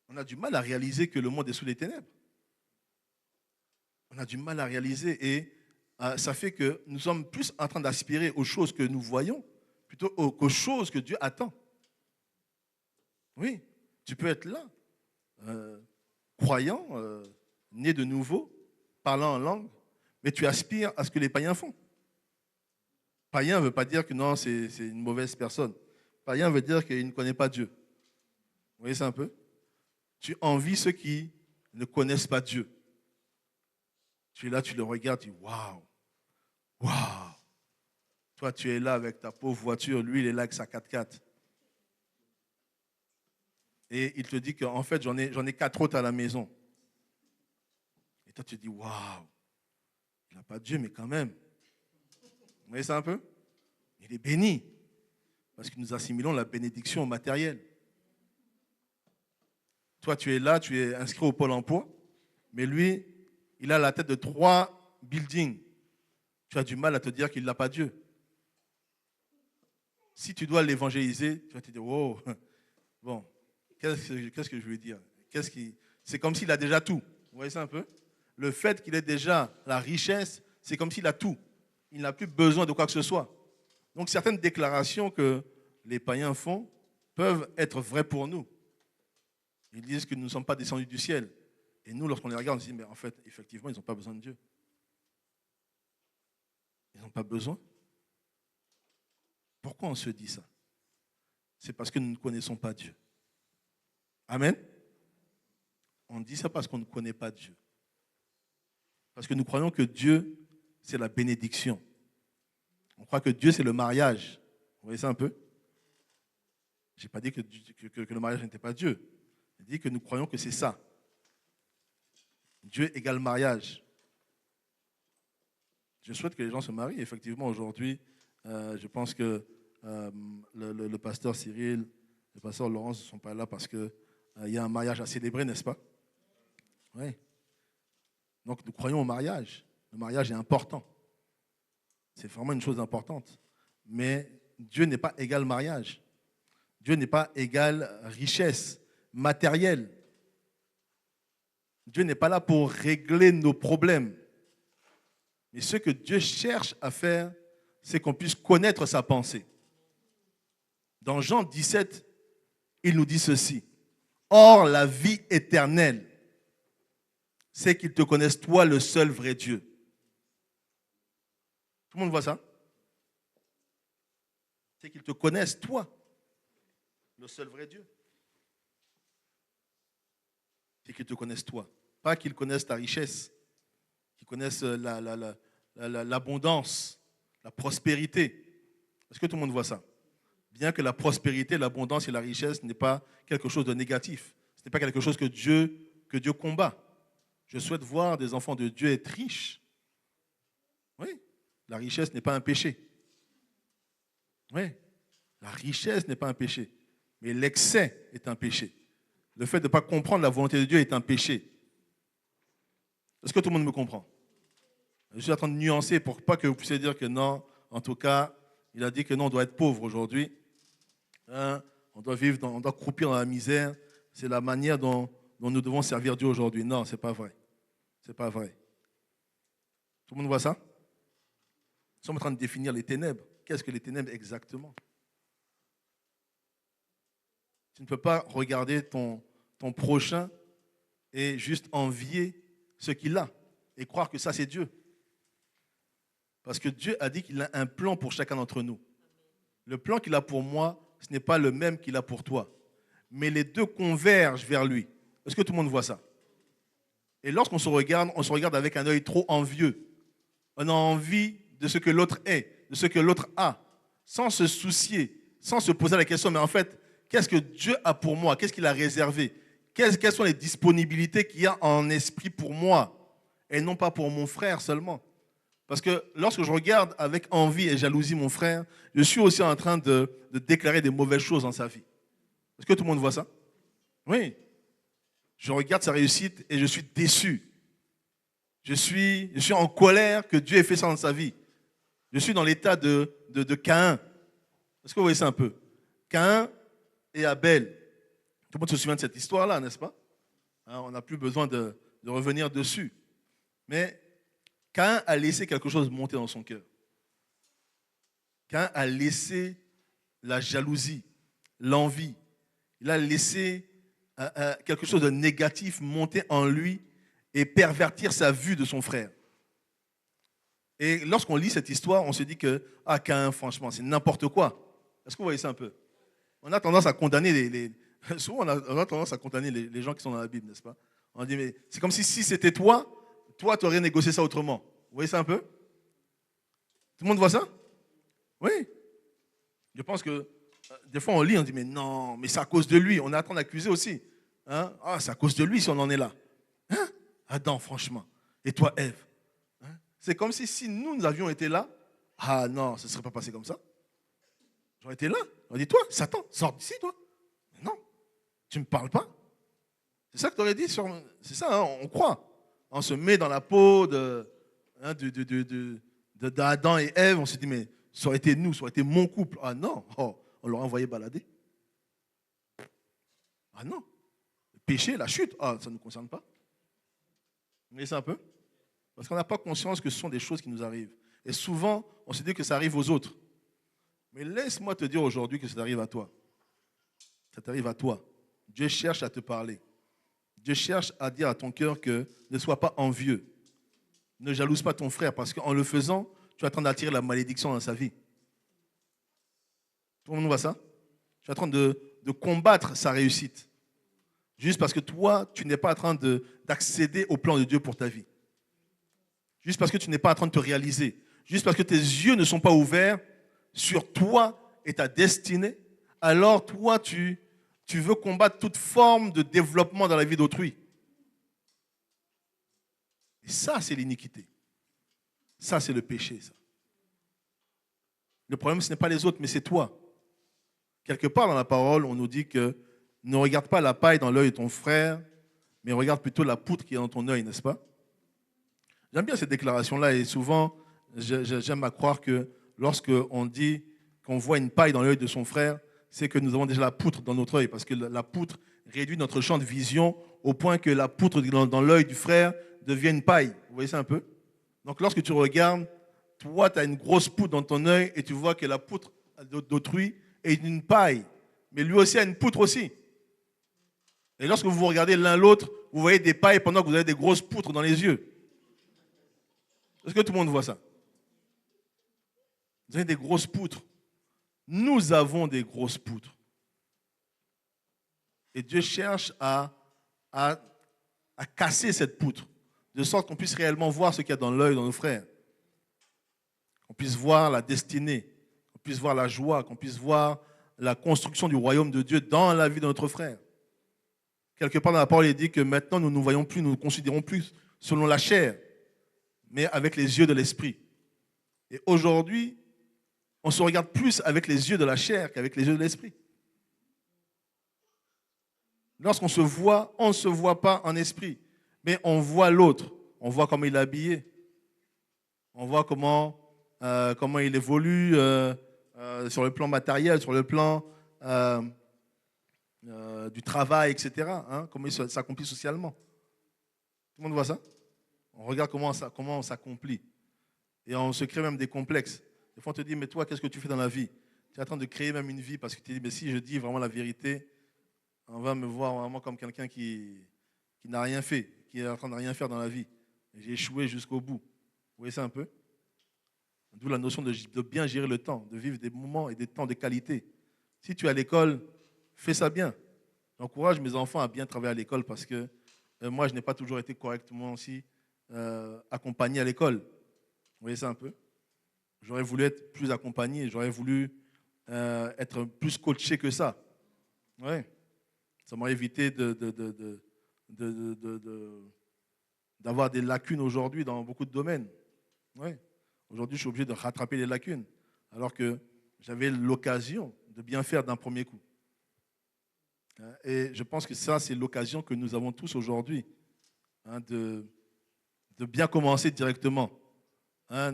On a du mal à réaliser que le monde est sous les ténèbres. On a du mal à réaliser et ça fait que nous sommes plus en train d'aspirer aux choses que nous voyons plutôt qu'aux choses que Dieu attend. Oui, tu peux être là, croyant, né de nouveau, parlant en langue, mais tu aspires à ce que les païens font. Païen ne veut pas dire que non, c'est une mauvaise personne. Païen veut dire qu'il ne connaît pas Dieu. Vous voyez ça un peu? Tu envies ceux qui ne connaissent pas Dieu. Tu es là, tu le regardes, tu dis waouh, waouh. Toi, tu es là avec ta pauvre voiture, lui, il est là avec sa 4x4. Et il te dit qu'en fait, j'en ai 4 autres à la maison. Et toi, tu te dis waouh, il n'a pas Dieu, mais quand même. Vous voyez ça un peu? Il est béni. Parce que nous assimilons la bénédiction au matériel. Toi, tu es là, tu es inscrit au Pôle emploi, mais lui, il a la tête de 3 buildings. Tu as du mal à te dire qu'il n'a pas Dieu. Si tu dois l'évangéliser, tu vas te dire, wow, bon, qu'est-ce que je veux dire? C'est comme s'il a déjà tout. Vous voyez ça un peu? Le fait qu'il ait déjà la richesse, c'est comme s'il a tout. Il n'a plus besoin de quoi que ce soit. Donc certaines déclarations que les païens font peuvent être vraies pour nous. Ils disent que nous ne sommes pas descendus du ciel. Et nous, lorsqu'on les regarde, on se dit, mais en fait, effectivement, ils n'ont pas besoin de Dieu. Ils n'ont pas besoin. Pourquoi on se dit ça? C'est parce que nous ne connaissons pas Dieu. Amen. On dit ça parce qu'on ne connaît pas Dieu. Parce que nous croyons que Dieu, c'est la bénédiction. On croit que Dieu, c'est le mariage. Vous voyez ça un peu? Je n'ai pas dit que le mariage n'était pas Dieu. J'ai dit que nous croyons que c'est ça. Dieu égale mariage. Je souhaite que les gens se marient. Effectivement, aujourd'hui, je pense que le pasteur Cyril, le pasteur Laurence ne sont pas là parce qu'il y a un mariage à célébrer, n'est-ce pas? Oui. Donc nous croyons au mariage. Le mariage est important. C'est vraiment une chose importante. Mais Dieu n'est pas égal mariage. Dieu n'est pas égal richesse matérielle. Dieu n'est pas là pour régler nos problèmes. Mais ce que Dieu cherche à faire, c'est qu'on puisse connaître sa pensée. Dans Jean 17, il nous dit ceci. Or, la vie éternelle, c'est qu'ils te connaissent, toi, le seul vrai Dieu. Tout le monde voit ça? C'est qu'ils te connaissent, toi, le seul vrai Dieu. C'est qu'ils te connaissent, toi. Pas qu'ils connaissent ta richesse, qu'ils connaissent l'abondance, la prospérité. Est-ce que tout le monde voit ça? Bien que la prospérité, l'abondance et la richesse n'est pas quelque chose de négatif. Ce n'est pas quelque chose que Dieu combat. Je souhaite voir des enfants de Dieu être riches. Oui, la richesse n'est pas un péché. Oui, la richesse n'est pas un péché. Mais l'excès est un péché. Le fait de ne pas comprendre la volonté de Dieu est un péché. Est-ce que tout le monde me comprend? Je suis en train de nuancer pour pas que vous puissiez dire que non, en tout cas, il a dit que non, on doit être pauvre aujourd'hui. Hein, on doit vivre, on doit croupir dans la misère. C'est la manière dont nous devons servir Dieu aujourd'hui. Non, ce n'est pas vrai. Ce n'est pas vrai. Tout le monde voit ça? Nous sommes en train de définir les ténèbres. Qu'est-ce que les ténèbres exactement? Tu ne peux pas regarder ton prochain et juste envier ce qu'il a et croire que ça c'est Dieu. Parce que Dieu a dit qu'il a un plan pour chacun d'entre nous. Le plan qu'il a pour moi, ce n'est pas le même qu'il a pour toi. Mais les deux convergent vers lui. Est-ce que tout le monde voit ça? Et lorsqu'on se regarde avec un œil trop envieux. On a envie de ce que l'autre est, de ce que l'autre a, sans se soucier, sans se poser la question, mais en fait, qu'est-ce que Dieu a pour moi? Qu'est-ce qu'il a réservé? Quelles sont les disponibilités qu'il y a en esprit pour moi? Et non pas pour mon frère seulement. Parce que lorsque je regarde avec envie et jalousie mon frère, je suis aussi en train de déclarer des mauvaises choses dans sa vie. Est-ce que tout le monde voit ça? Oui. Je regarde sa réussite et je suis déçu. Je suis en colère que Dieu ait fait ça dans sa vie. Je suis dans l'état de Caïn. Est-ce que vous voyez ça un peu? Caïn et Abel. Tout le monde se souvient de cette histoire-là, n'est-ce pas? Hein, on n'a plus besoin de revenir dessus. Mais Caïn a laissé quelque chose monter dans son cœur. Caïn a laissé la jalousie, l'envie. Il a laissé quelque chose de négatif monter en lui et pervertir sa vue de son frère. Et lorsqu'on lit cette histoire, on se dit que Caïn, franchement, c'est n'importe quoi. Est-ce que vous voyez ça un peu? On a tendance à condamner souvent on a tendance à condamner les gens qui sont dans la Bible, n'est-ce pas? On dit, mais c'est comme si c'était toi, tu aurais négocié ça autrement. Vous voyez ça un peu? Tout le monde voit ça? Oui. Je pense que des fois on lit, on dit, mais non, mais c'est à cause de lui. On est en train d'accuser aussi. Hein? C'est à cause de lui si on en est là. Hein? Adam, franchement. Et toi, Ève. Hein? C'est comme si nous avions été là. Ah non, ce ne serait pas passé comme ça. J'aurais été là. On dit, toi, Satan, sors d'ici, toi. Mais non, tu ne me parles pas. C'est ça que tu aurais dit. C'est ça, hein, on croit. On se met dans la peau d'Adam et Ève. On se dit, mais ça aurait été nous, ça aurait été mon couple. Ah non, on l'aurait envoyé balader. Ah non. Le péché, la chute, ça ne nous concerne pas. Vous voyez ça un peu? Parce qu'on n'a pas conscience que ce sont des choses qui nous arrivent. Et souvent, on se dit que ça arrive aux autres. Mais laisse-moi te dire aujourd'hui que ça t'arrive à toi. Ça t'arrive à toi. Dieu cherche à te parler. Dieu cherche à dire à ton cœur que ne sois pas envieux. Ne jalouse pas ton frère parce qu'en le faisant, tu es en train d'attirer la malédiction dans sa vie. Tout le monde voit ça? Tu es en train de combattre sa réussite. Juste parce que toi, tu n'es pas en train d'accéder au plan de Dieu pour ta vie. Juste parce que tu n'es pas en train de te réaliser. Juste parce que tes yeux ne sont pas ouverts sur toi et ta destinée. Alors toi, tu veux combattre toute forme de développement dans la vie d'autrui. Et ça, c'est l'iniquité. Ça, c'est le péché, ça. Le problème, ce n'est pas les autres, mais c'est toi. Quelque part dans la parole, on nous dit que ne regarde pas la paille dans l'œil de ton frère, mais regarde plutôt la poutre qui est dans ton œil, n'est-ce pas? J'aime bien cette déclaration-là et souvent, j'aime à croire que lorsqu'on dit qu'on voit une paille dans l'œil de son frère, c'est que nous avons déjà la poutre dans notre œil, parce que la poutre réduit notre champ de vision au point que la poutre dans l'œil du frère devient une paille. Vous voyez ça un peu? Donc lorsque tu regardes, toi, tu as une grosse poutre dans ton œil et tu vois que la poutre d'autrui est une paille. Mais lui aussi a une poutre aussi. Et lorsque vous regardez l'un l'autre, vous voyez des pailles pendant que vous avez des grosses poutres dans les yeux. Est-ce que tout le monde voit ça? Vous avez des grosses poutres. Nous avons des grosses poutres. Et Dieu cherche à casser cette poutre, de sorte qu'on puisse réellement voir ce qu'il y a dans l'œil de nos frères. Qu'on puisse voir la destinée, qu'on puisse voir la joie, qu'on puisse voir la construction du royaume de Dieu dans la vie de notre frère. Quelque part dans la parole, il dit que maintenant, nous ne nous voyons plus, nous ne nous considérons plus selon la chair, mais avec les yeux de l'esprit. Et aujourd'hui, on se regarde plus avec les yeux de la chair qu'avec les yeux de l'esprit. Lorsqu'on se voit, on ne se voit pas en esprit, mais on voit l'autre. On voit comment il est habillé. On voit comment il évolue sur le plan matériel, sur le plan du travail, etc. Hein, comment il s'accomplit socialement. Tout le monde voit ça? On regarde comment on s'accomplit. Et on se crée même des complexes. Des fois, on te dit, mais toi, qu'est-ce que tu fais dans la vie? Tu es en train de créer même une vie parce que tu te dis, mais si je dis vraiment la vérité, on va me voir vraiment comme quelqu'un qui n'a rien fait, qui est en train de rien faire dans la vie. J'ai échoué jusqu'au bout. Vous voyez ça un peu? D'où la notion de bien gérer le temps, de vivre des moments et des temps de qualité. Si tu es à l'école, fais ça bien. J'encourage mes enfants à bien travailler à l'école parce que moi, je n'ai pas toujours été correctement aussi accompagné à l'école. Vous voyez ça un peu? J'aurais voulu être plus accompagné, j'aurais voulu être plus coaché que ça. Ouais. Ça m'aurait évité d'avoir des lacunes aujourd'hui dans beaucoup de domaines. Ouais. Aujourd'hui, je suis obligé de rattraper les lacunes, alors que j'avais l'occasion de bien faire d'un premier coup. Et je pense que ça, c'est l'occasion que nous avons tous aujourd'hui, hein, de bien commencer directement. Hein,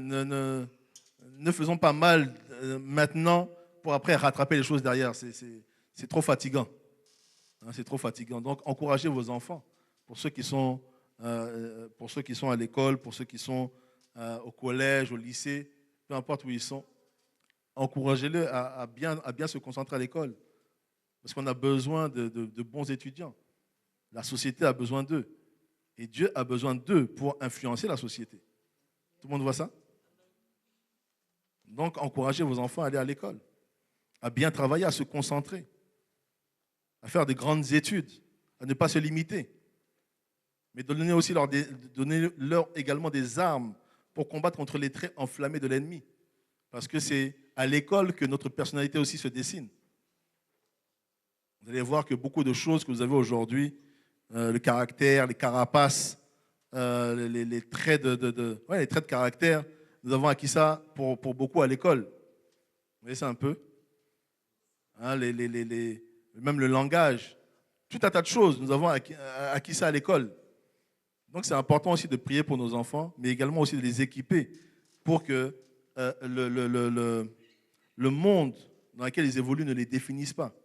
ne faisons pas mal maintenant pour après rattraper les choses derrière. C'est trop fatigant. Hein, c'est trop fatigant. Donc, encouragez vos enfants, pour ceux qui sont à l'école, pour ceux qui sont au collège, au lycée, peu importe où ils sont. Encouragez-les à bien se concentrer à l'école. Parce qu'on a besoin de bons étudiants. La société a besoin d'eux. Et Dieu a besoin d'eux pour influencer la société. Tout le monde voit ça? Donc, encouragez vos enfants à aller à l'école, à bien travailler, à se concentrer, à faire de grandes études, à ne pas se limiter. Mais donnez-leur également des armes pour combattre contre les traits enflammés de l'ennemi. Parce que c'est à l'école que notre personnalité aussi se dessine. Vous allez voir que beaucoup de choses que vous avez aujourd'hui, le caractère, les carapaces, les traits les traits de caractère, nous avons acquis ça pour beaucoup à l'école. Vous voyez ça un peu? Hein, même le langage, tout un tas de choses, nous avons acquis ça à l'école. Donc c'est important aussi de prier pour nos enfants, mais également aussi de les équiper pour que le monde dans lequel ils évoluent ne les définisse pas.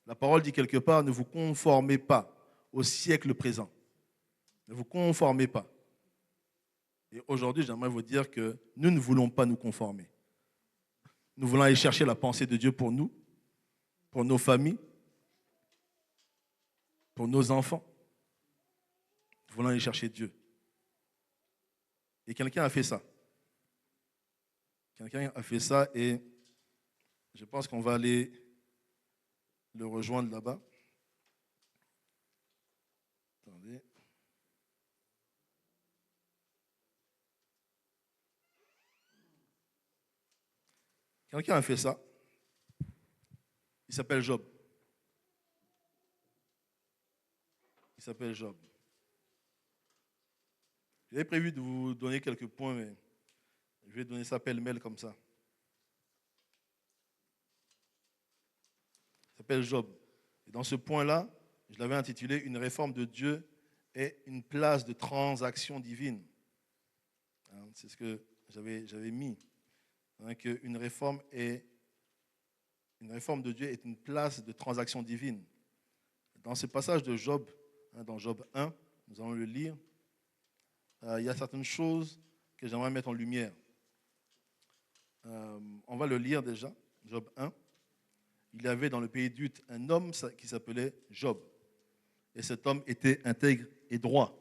La parole dit quelque part, ne vous conformez pas au siècle présent. Ne vous conformez pas. Et aujourd'hui, j'aimerais vous dire que nous ne voulons pas nous conformer. Nous voulons aller chercher la pensée de Dieu pour nous, pour nos familles, pour nos enfants. Nous voulons aller chercher Dieu. Et quelqu'un a fait ça. Quelqu'un a fait ça et je pense qu'on va aller le rejoindre là-bas. Attendez. Quelqu'un a fait ça. Il s'appelle Job. Il s'appelle Job. J'avais prévu de vous donner quelques points, mais je vais donner ça pêle-mêle comme ça. s'appelle Job. Et dans ce point-là, je l'avais intitulé « Une réforme de Dieu est une place de transaction divine ». C'est ce que j'avais mis. Qu'une réforme de Dieu est une place de transaction divine. Dans ce passage de Job, dans Job 1, nous allons le lire, il y a certaines choses que j'aimerais mettre en lumière. On va le lire déjà, Job 1. Il y avait dans le pays d'Ut un homme qui s'appelait Job. Et cet homme était intègre et droit.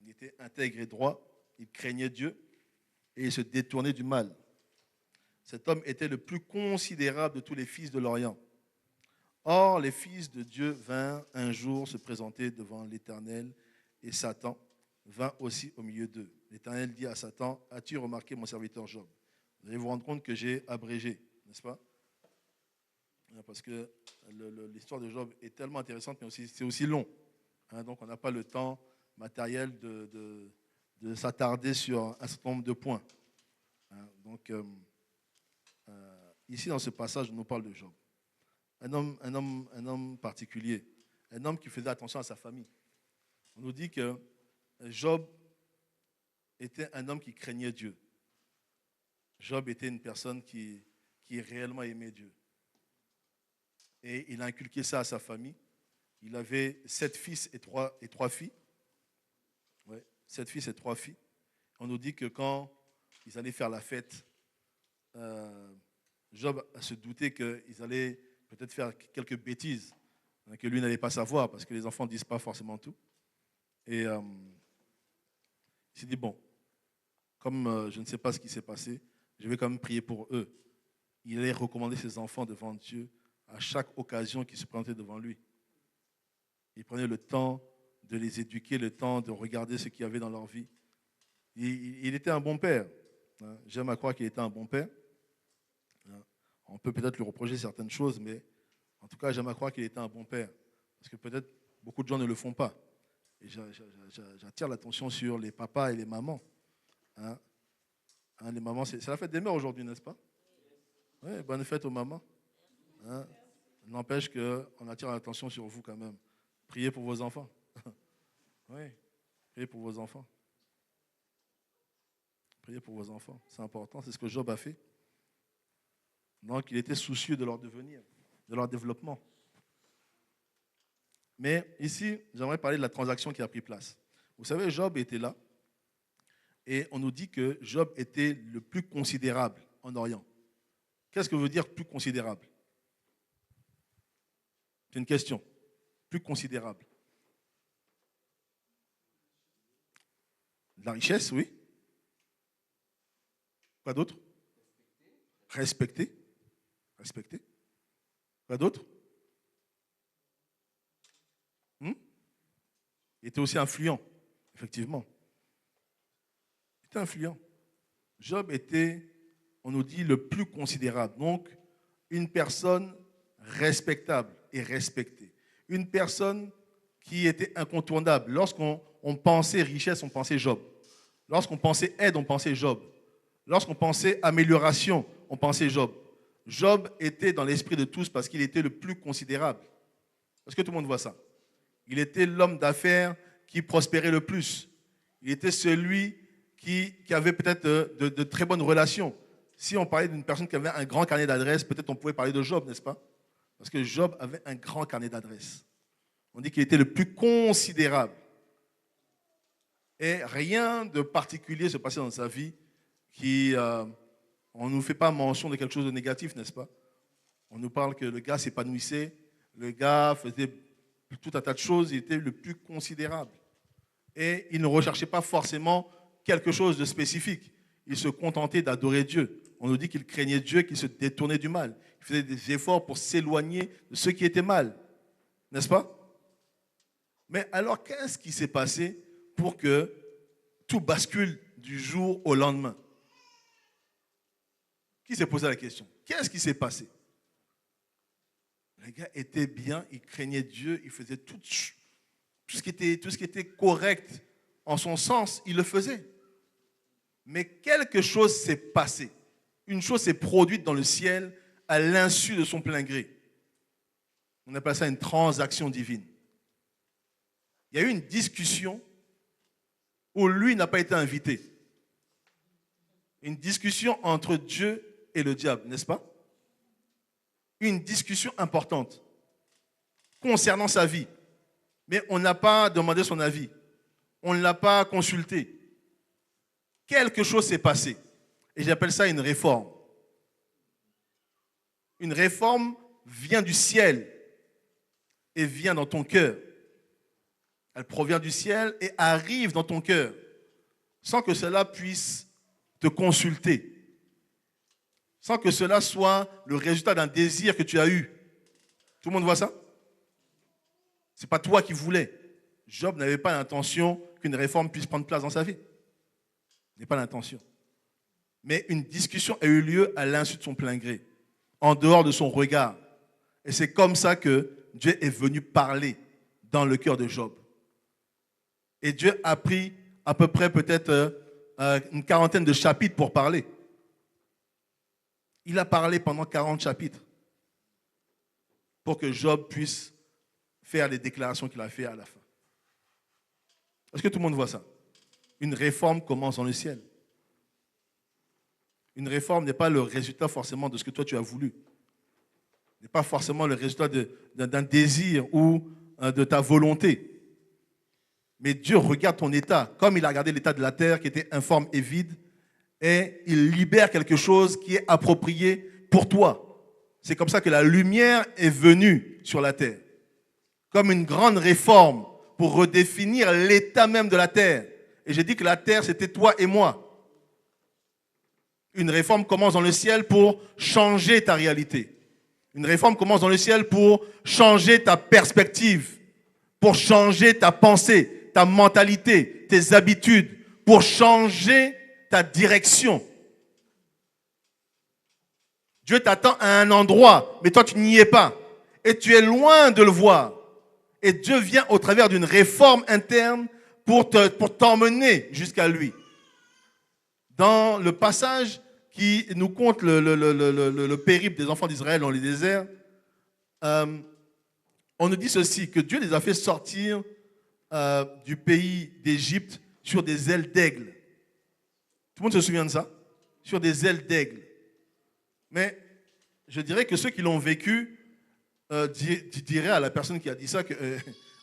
Il était intègre et droit, il craignait Dieu et il se détournait du mal. Cet homme était le plus considérable de tous les fils de l'Orient. Or, les fils de Dieu vinrent un jour se présenter devant l'Éternel et Satan vint aussi au milieu d'eux. L'Éternel dit à Satan, « As-tu remarqué mon serviteur Job ?» Vous allez vous rendre compte que j'ai abrégé, n'est-ce pas? Parce que l'histoire de Job est tellement intéressante, mais c'est aussi long. Donc, on n'a pas le temps matériel de s'attarder sur un certain nombre de points. Donc, ici, dans ce passage, on nous parle de Job. Un homme particulier, un homme qui faisait attention à sa famille. On nous dit que Job était un homme qui craignait Dieu. Job était une personne qui réellement aimait Dieu. Et il a inculqué ça à sa famille. Il avait 7 fils et 3 filles. Ouais, 7 fils et 3 filles. On nous dit que quand ils allaient faire la fête, Job se doutait qu'ils allaient peut-être faire quelques bêtises que lui n'allait pas savoir parce que les enfants ne disent pas forcément tout. Et il s'est dit, bon, comme je ne sais pas ce qui s'est passé, je vais quand même prier pour eux. Il allait recommander ses enfants devant Dieu à chaque occasion qui se présentait devant lui. Il prenait le temps de les éduquer, le temps de regarder ce qu'il y avait dans leur vie. Il était un bon père. J'aime à croire qu'il était un bon père. On peut peut-être lui reprocher certaines choses, mais en tout cas, j'aime à croire qu'il était un bon père. Parce que peut-être beaucoup de gens ne le font pas. Et j'attire l'attention sur les papas et les mamans. Les mamans, c'est la fête des mères aujourd'hui, n'est-ce pas? Oui, bonne fête aux mamans. N'empêche qu'on attire l'attention sur vous quand même. Priez pour vos enfants. Oui, priez pour vos enfants. Priez pour vos enfants, c'est important, c'est ce que Job a fait. Donc, il était soucieux de leur devenir, de leur développement. Mais ici, j'aimerais parler de la transaction qui a pris place. Vous savez, Job était là, et on nous dit que Job était le plus considérable en Orient. Qu'est-ce que veut dire plus considérable? C'est une question. Plus considérable. De la richesse, oui. Quoi d'autre? Respecté. Respecté. Quoi d'autre? Il était aussi influent, effectivement. Il était influent. Job était, on nous dit, le plus considérable. Donc, une personne respectable et respectée. Une personne qui était incontournable. Lorsqu'on pensait richesse, on pensait Job. Lorsqu'on pensait aide, on pensait Job. Lorsqu'on pensait amélioration, on pensait Job. Job était dans l'esprit de tous parce qu'il était le plus considérable. Est-ce que tout le monde voit ça? Il était l'homme d'affaires qui prospérait le plus. Il était celui qui avait peut-être de très bonnes relations. Si on parlait d'une personne qui avait un grand carnet d'adresses, peut-être on pouvait parler de Job, n'est-ce pas? Parce que Job avait un grand carnet d'adresses. On dit qu'il était le plus considérable. Et rien de particulier se passait dans sa vie qui... on ne nous fait pas mention de quelque chose de négatif, n'est-ce pas? On nous parle que le gars s'épanouissait, le gars faisait tout un tas de choses, il était le plus considérable. Et il ne recherchait pas forcément quelque chose de spécifique. Il se contentait d'adorer Dieu. On nous dit qu'il craignait Dieu, qu'il se détournait du mal. Il faisait des efforts pour s'éloigner de ceux qui étaient mal. N'est-ce pas? Mais alors, qu'est-ce qui s'est passé pour que tout bascule du jour au lendemain? Qui s'est posé la question? Qu'est-ce qui s'est passé? Le gars était bien, il craignait Dieu, il faisait tout ce qui était correct en son sens, il le faisait. Mais quelque chose s'est passé. Une chose s'est produite dans le ciel à l'insu de son plein gré. On appelle ça une transaction divine. Il y a eu une discussion où lui n'a pas été invité. Une discussion entre Dieu et le diable, n'est-ce pas? Une discussion importante concernant sa vie. Mais on n'a pas demandé son avis. On ne l'a pas consulté. Quelque chose s'est passé. Et j'appelle ça une réforme. Une réforme vient du ciel et vient dans ton cœur. Elle provient du ciel et arrive dans ton cœur sans que cela puisse te consulter, sans que cela soit le résultat d'un désir que tu as eu. Tout le monde voit ça? Ce n'est pas toi qui voulais. Job n'avait pas l'intention qu'une réforme puisse prendre place dans sa vie. Ce n'est pas l'intention. Mais une discussion a eu lieu à l'insu de son plein gré, en dehors de son regard. Et c'est comme ça que Dieu est venu parler dans le cœur de Job. Et Dieu a pris à peu près peut-être une quarantaine de chapitres pour parler. Il a parlé pendant 40 chapitres pour que Job puisse faire les déclarations qu'il a fait à la fin. Est-ce que tout le monde voit ça? Une réforme commence dans le ciel. Une réforme n'est pas le résultat forcément de ce que toi tu as voulu. N'est pas forcément le résultat d'un désir ou de ta volonté. Mais Dieu regarde ton état, comme il a regardé l'état de la terre qui était informe et vide, et il libère quelque chose qui est approprié pour toi. C'est comme ça que la lumière est venue sur la terre. Comme une grande réforme pour redéfinir l'état même de la terre. Et j'ai dit que la terre, c'était toi et moi. Une réforme commence dans le ciel pour changer ta réalité. Une réforme commence dans le ciel pour changer ta perspective, pour changer ta pensée, ta mentalité, tes habitudes, pour changer ta direction. Dieu t'attend à un endroit, mais toi tu n'y es pas. Et tu es loin de le voir. Et Dieu vient au travers d'une réforme interne pour t'emmener jusqu'à lui. Dans le passage qui nous conte le périple des enfants d'Israël dans les déserts, on nous dit ceci, que Dieu les a fait sortir du pays d'Égypte sur des ailes d'aigle. Tout le monde se souvient de ça? Sur des ailes d'aigle. Mais je dirais que ceux qui l'ont vécu diraient à la personne qui a dit ça que,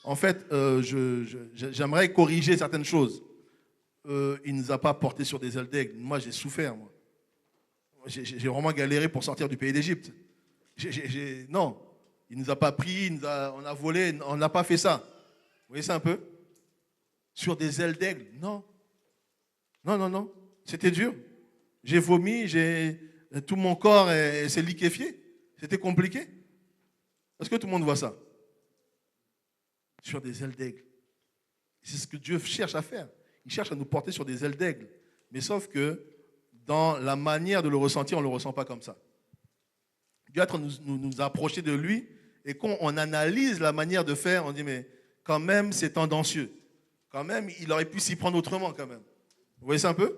en fait, j'aimerais corriger certaines choses. Il ne nous a pas portés sur des ailes d'aigle. Moi, j'ai souffert. Moi. J'ai vraiment galéré pour sortir du pays d'Égypte. Non, il ne nous a pas pris, on a volé, on n'a pas fait ça. Vous voyez ça un peu? Sur des ailes d'aigle? Non. Non. C'était dur. J'ai vomi, tout mon corps s'est liquéfié. C'était compliqué. Est-ce que tout le monde voit ça? Sur des ailes d'aigle. C'est ce que Dieu cherche à faire. Il cherche à nous porter sur des ailes d'aigle. Mais sauf que dans la manière de le ressentir, on ne le ressent pas comme ça. Dieu nous approcher de lui, et quand on analyse la manière de faire, on dit, mais quand même, c'est tendancieux. Quand même, il aurait pu s'y prendre autrement, quand même. Vous voyez ça un peu?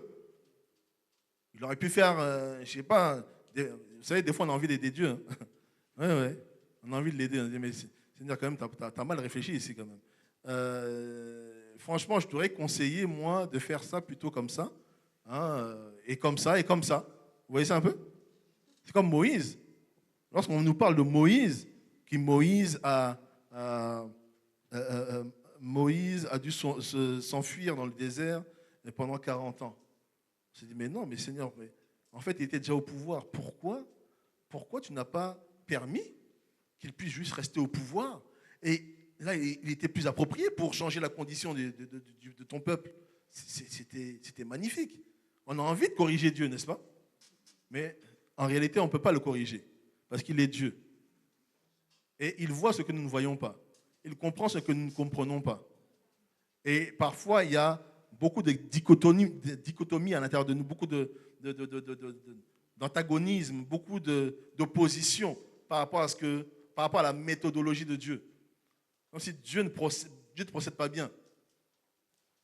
Il aurait pu faire, je ne sais pas, vous savez, des fois, on a envie d'aider Dieu. Hein. Ouais. On a envie de l'aider. On dit, mais c'est-à-dire, quand même, tu as mal réfléchi ici, quand même. Franchement, je t'aurais conseillé, moi, de faire ça plutôt comme ça. Hein, et comme ça, et comme ça. Vous voyez ça un peu? C'est comme Moïse. Lorsqu'on nous parle de Moïse, Moïse a dû s'enfuir dans le désert pendant 40 ans. On s'est dit, mais non, mais Seigneur, en fait, il était déjà au pouvoir. Pourquoi tu n'as pas permis qu'il puisse juste rester au pouvoir? Et là, il était plus approprié pour changer la condition de ton peuple. C'était magnifique. On a envie de corriger Dieu, n'est-ce pas? Mais en réalité, on ne peut pas le corriger parce qu'il est Dieu. Et il voit ce que nous ne voyons pas. Il comprend ce que nous ne comprenons pas. Et parfois, il y a beaucoup de dichotomies à l'intérieur de nous, beaucoup d'antagonisme, beaucoup d'opposition par rapport à la méthodologie de Dieu. Comme si Dieu ne procède pas bien.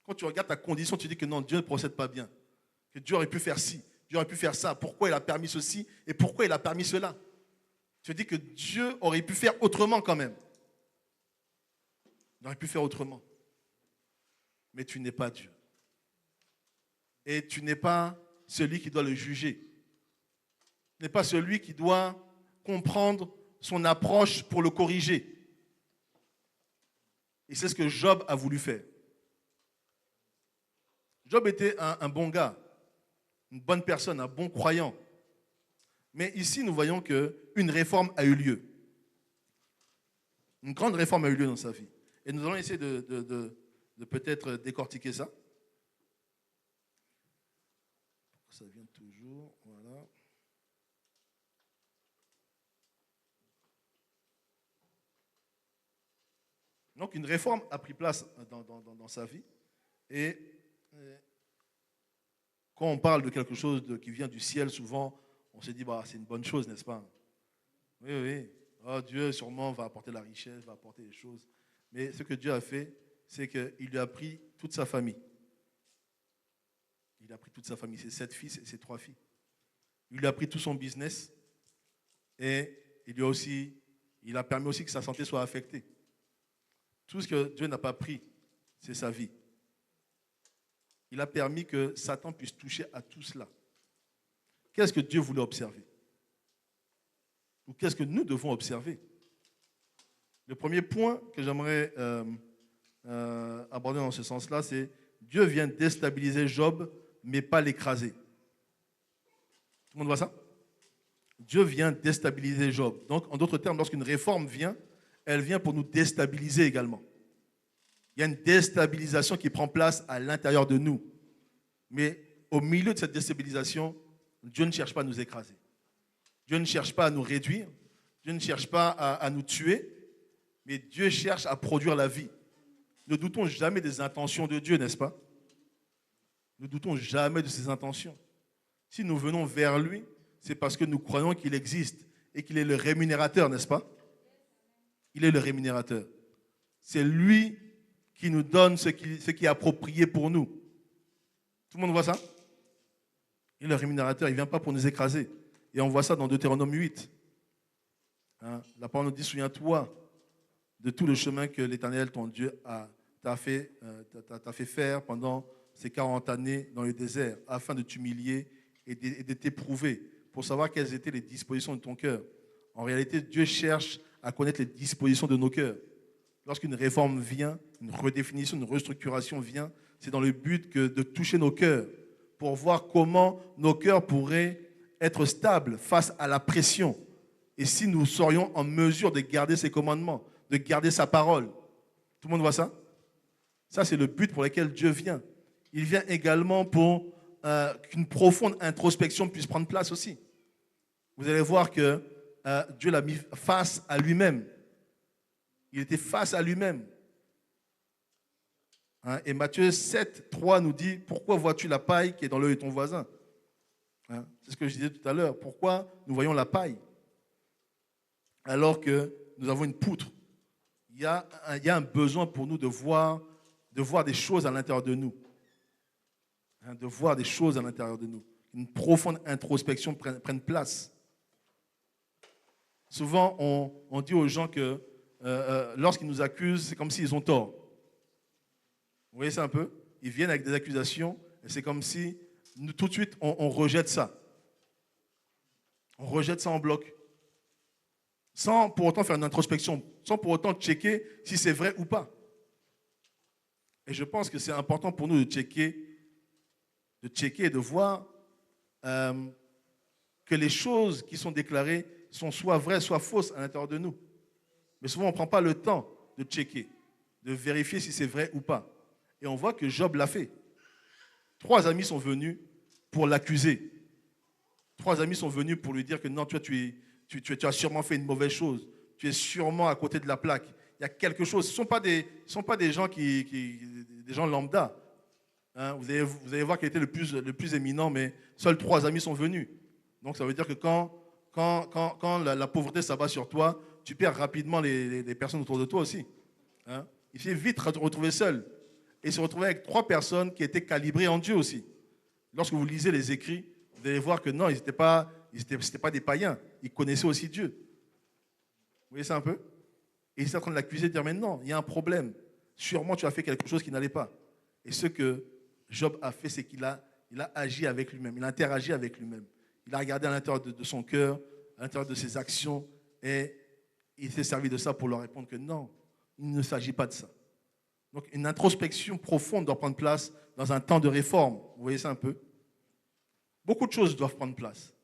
Quand tu regardes ta condition, tu dis que non, Dieu ne procède pas bien. Que Dieu aurait pu faire ci, Dieu aurait pu faire ça. Pourquoi il a permis ceci et pourquoi il a permis cela? Tu te dis que Dieu aurait pu faire autrement quand même. Il aurait pu faire autrement. Mais tu n'es pas Dieu. Et tu n'es pas celui qui doit le juger. Tu n'es pas celui qui doit comprendre son approche pour le corriger. Et c'est ce que Job a voulu faire. Job était un bon gars, une bonne personne, un bon croyant. Mais ici, nous voyons qu'une réforme a eu lieu. Une grande réforme a eu lieu dans sa vie. Et nous allons essayer de peut-être décortiquer ça. Ça vient toujours, voilà. Donc une réforme a pris place dans sa vie. Et quand on parle de quelque chose qui vient du ciel, souvent, on se dit, bah, c'est une bonne chose, n'est-ce pas? Oui, oui. Oh, Dieu sûrement va apporter la richesse, va apporter les choses. Mais ce que Dieu a fait, c'est qu'il lui a pris toute sa famille. Il a pris toute sa famille, ses 7 fils et ses 3 filles. Il lui a pris tout son business et il a permis aussi que sa santé soit affectée. Tout ce que Dieu n'a pas pris, c'est sa vie. Il a permis que Satan puisse toucher à tout cela. Qu'est-ce que Dieu voulait observer? Ou qu'est-ce que nous devons observer? Le premier point que j'aimerais aborder dans ce sens-là, c'est Dieu vient déstabiliser Job, mais pas l'écraser. Tout le monde voit ça? Dieu vient déstabiliser Job. Donc, en d'autres termes, lorsqu'une réforme vient, elle vient pour nous déstabiliser également. Il y a une déstabilisation qui prend place à l'intérieur de nous. Mais au milieu de cette déstabilisation, Dieu ne cherche pas à nous écraser. Dieu ne cherche pas à nous réduire. Dieu ne cherche pas à nous tuer. Mais Dieu cherche à produire la vie. Ne doutons jamais des intentions de Dieu, n'est-ce pas? Ne doutons jamais de ses intentions. Si nous venons vers lui, c'est parce que nous croyons qu'il existe et qu'il est le rémunérateur, n'est-ce pas? Il est le rémunérateur. C'est lui qui nous donne ce qui est approprié pour nous. Tout le monde voit ça? Il est le rémunérateur, il ne vient pas pour nous écraser. Et on voit ça dans Deutéronome 8. Hein? La parole nous dit, souviens-toi de tout le chemin que l'Éternel, ton Dieu, t'a fait faire pendant ces 40 années dans le désert, afin de t'humilier et de t'éprouver, pour savoir quelles étaient les dispositions de ton cœur. En réalité, Dieu cherche à connaître les dispositions de nos cœurs. Lorsqu'une réforme vient, une redéfinition, une restructuration vient, c'est dans le but de toucher nos cœurs, pour voir comment nos cœurs pourraient être stables face à la pression. Et si nous serions en mesure de garder ses commandements, de garder sa parole. Tout le monde voit ça? Ça, c'est le but pour lequel Dieu vient. Il vient également pour qu'une profonde introspection puisse prendre place aussi. Vous allez voir que Dieu l'a mis face à lui-même. Il était face à lui-même. Hein, et Matthieu 7, 3 nous dit, pourquoi vois-tu la paille qui est dans l'œil de ton voisin? Hein, c'est ce que je disais tout à l'heure. Pourquoi nous voyons la paille alors que nous avons une poutre? Il y a un besoin pour nous de voir des choses à l'intérieur de nous. Hein, de voir des choses à l'intérieur de nous. Une profonde introspection prenne place. Souvent, on dit aux gens que lorsqu'ils nous accusent, c'est comme s'ils ont tort. Vous voyez ça un peu? Ils viennent avec des accusations et c'est comme si, nous, tout de suite, on rejette ça. On rejette ça en bloc. Sans pour autant faire une introspection, sans pour autant checker si c'est vrai ou pas. Et je pense que c'est important pour nous de checker et de voir que les choses qui sont déclarées sont soit vraies, soit fausses à l'intérieur de nous. Mais souvent, on ne prend pas le temps de checker, de vérifier si c'est vrai ou pas. Et on voit que Job l'a fait. 3 amis sont venus pour l'accuser. 3 amis sont venus pour lui dire que non, tu as sûrement fait une mauvaise chose. Tu es sûrement à côté de la plaque. Il y a quelque chose. Ce ne sont pas des gens des gens lambda. Hein, vous allez voir qu'il était le plus éminent, mais seuls 3 amis sont venus. Donc ça veut dire que quand la pauvreté s'abat sur toi, tu perds rapidement les personnes autour de toi aussi. Hein, il fait vite te retrouver seul. Et se retrouver avec 3 personnes qui étaient calibrées en Dieu aussi. Lorsque vous lisez les écrits, vous allez voir que non, ils n'étaient pas des païens. Ils connaissaient aussi Dieu. voyez ça un peu? Et il est en train de l'accuser, de dire, mais non, il y a un problème. Sûrement, tu as fait quelque chose qui n'allait pas. Et ce que Job a fait, c'est il a agi avec lui-même, il a interagi avec lui-même. Il a regardé à l'intérieur de son cœur, à l'intérieur de ses actions, et il s'est servi de ça pour leur répondre que non, il ne s'agit pas de ça. Donc une introspection profonde doit prendre place dans un temps de réforme. Vous voyez ça un peu? Beaucoup de choses doivent prendre place.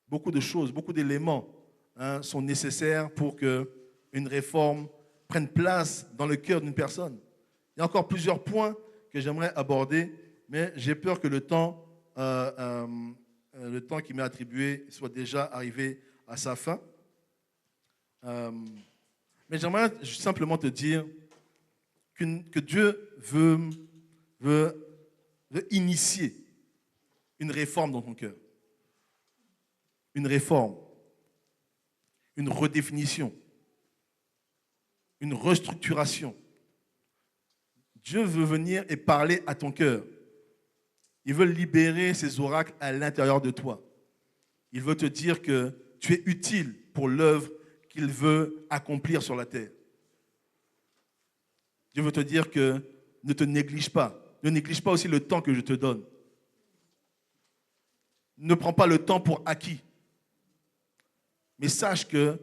Beaucoup de choses, beaucoup d'éléments sont nécessaires pour qu'une réforme prenne place dans le cœur d'une personne. Il y a encore plusieurs points que j'aimerais aborder, mais j'ai peur que le temps qui m'est attribué soit déjà arrivé à sa fin. Mais j'aimerais simplement te dire que Dieu veut initier une réforme dans ton cœur. Une réforme, une redéfinition, une restructuration. Dieu veut venir et parler à ton cœur. Il veut libérer ses oracles à l'intérieur de toi. Il veut te dire que tu es utile pour l'œuvre qu'il veut accomplir sur la terre. Dieu veut te dire que ne te néglige pas. Ne néglige pas aussi le temps que je te donne. Ne prends pas le temps pour acquis. Mais sache que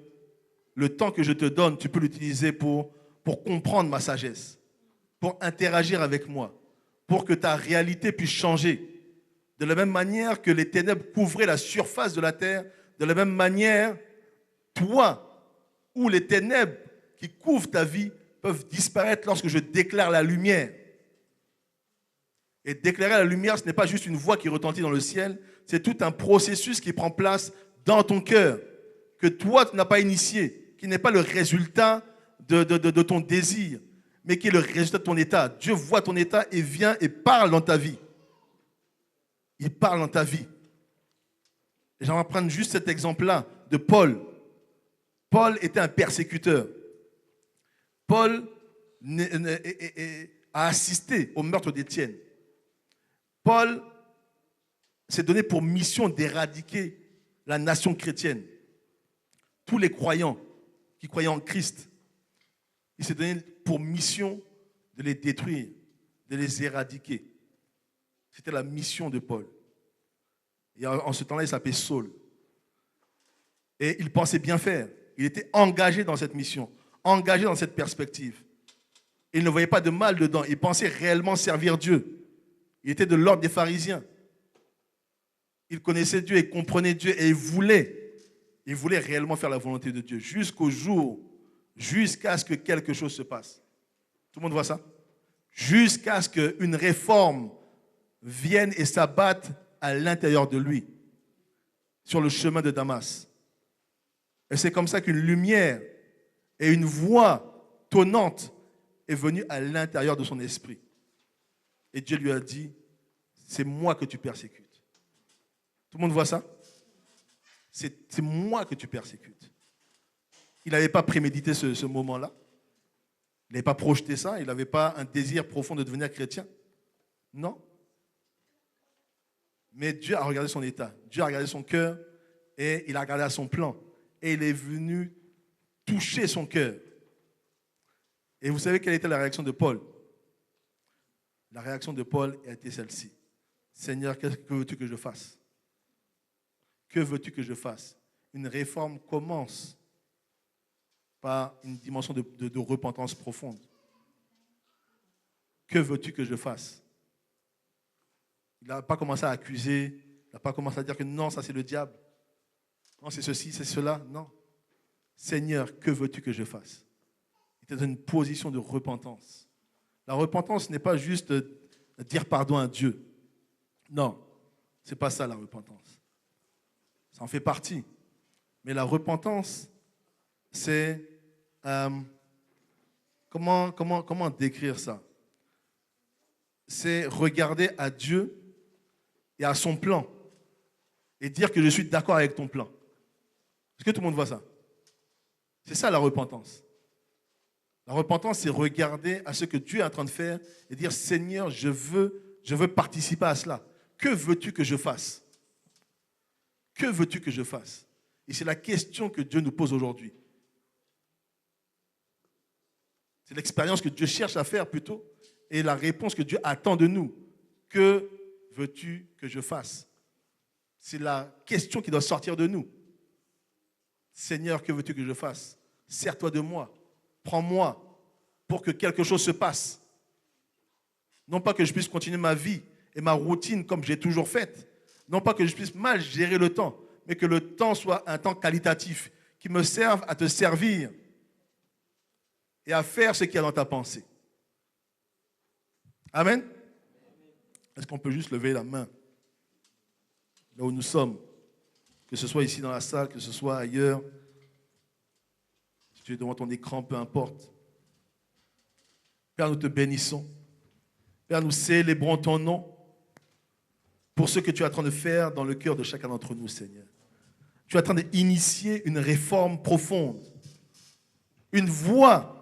le temps que je te donne, tu peux l'utiliser pour comprendre ma sagesse, pour interagir avec moi, pour que ta réalité puisse changer. De la même manière que les ténèbres couvraient la surface de la terre, de la même manière, toi, ou les ténèbres qui couvrent ta vie peuvent disparaître lorsque je déclare la lumière. Et déclarer la lumière, ce n'est pas juste une voix qui retentit dans le ciel, c'est tout un processus qui prend place dans ton cœur, que toi, tu n'as pas initié, qui n'est pas le résultat de ton désir, mais qui est le résultat de ton état. Dieu voit ton état et vient et parle dans ta vie. Il parle dans ta vie. Et j'aimerais prendre juste cet exemple-là de Paul. Paul était un persécuteur. Paul a assisté au meurtre d'Étienne. Paul s'est donné pour mission d'éradiquer la nation chrétienne. Tous les croyants qui croyaient en Christ, il s'est donné pour mission de les détruire, de les éradiquer. C'était la mission de Paul. Et en ce temps-là, il s'appelait Saul. Et il pensait bien faire. Il était engagé dans cette mission, engagé dans cette perspective. Il ne voyait pas de mal dedans. Il pensait réellement servir Dieu. Il était de l'ordre des pharisiens. Il connaissait Dieu et comprenait Dieu et il voulait réellement faire la volonté de Dieu jusqu'au jour, jusqu'à ce que quelque chose se passe. Tout le monde voit ça? Jusqu'à ce qu'une réforme vienne et s'abatte à l'intérieur de lui, sur le chemin de Damas. Et c'est comme ça qu'une lumière et une voix tonnante est venue à l'intérieur de son esprit. Et Dieu lui a dit, c'est moi que tu persécutes. Tout le monde voit ça? C'est moi que tu persécutes. Il n'avait pas prémédité ce moment-là. Il n'avait pas projeté ça. Il n'avait pas un désir profond de devenir chrétien. Non. Mais Dieu a regardé son état. Dieu a regardé son cœur et il a regardé à son plan. Et il est venu toucher son cœur. Et vous savez quelle était la réaction de Paul? La réaction de Paul a été celle-ci. Seigneur, que veux-tu que je fasse? Que veux-tu que je fasse? Une réforme commence par une dimension de repentance profonde. Que veux-tu que je fasse? Il n'a pas commencé à accuser, il n'a pas commencé à dire que non, ça c'est le diable. Non, c'est ceci, c'est cela. Non. Seigneur, que veux-tu que je fasse? Il était dans une position de repentance. La repentance n'est pas juste dire pardon à Dieu. Non, ce n'est pas ça la repentance. Ça en fait partie. Mais la repentance, c'est... comment décrire ça? C'est regarder à Dieu et à son plan et dire que je suis d'accord avec ton plan. Est-ce que tout le monde voit ça? C'est ça la repentance. La repentance, c'est regarder à ce que Dieu est en train de faire et dire, Seigneur, je veux participer à cela. Que veux-tu que je fasse? Que veux-tu que je fasse? Et c'est la question que Dieu nous pose aujourd'hui. C'est l'expérience que Dieu cherche à faire plutôt et la réponse que Dieu attend de nous. Que veux-tu que je fasse? C'est la question qui doit sortir de nous. Seigneur, que veux-tu que je fasse? Sers-toi de moi. Prends-moi pour que quelque chose se passe. Non pas que je puisse continuer ma vie et ma routine comme j'ai toujours fait. Non pas que je puisse mal gérer le temps, mais que le temps soit un temps qualitatif qui me serve à te servir et à faire ce qu'il y a dans ta pensée. Amen. Est-ce qu'on peut juste lever la main là où nous sommes, que ce soit ici dans la salle, que ce soit ailleurs, si tu es devant ton écran, peu importe. Père, nous te bénissons. Père, nous célébrons ton nom pour ce que tu es en train de faire dans le cœur de chacun d'entre nous, Seigneur. Tu es en train d'initier une réforme profonde. Une voix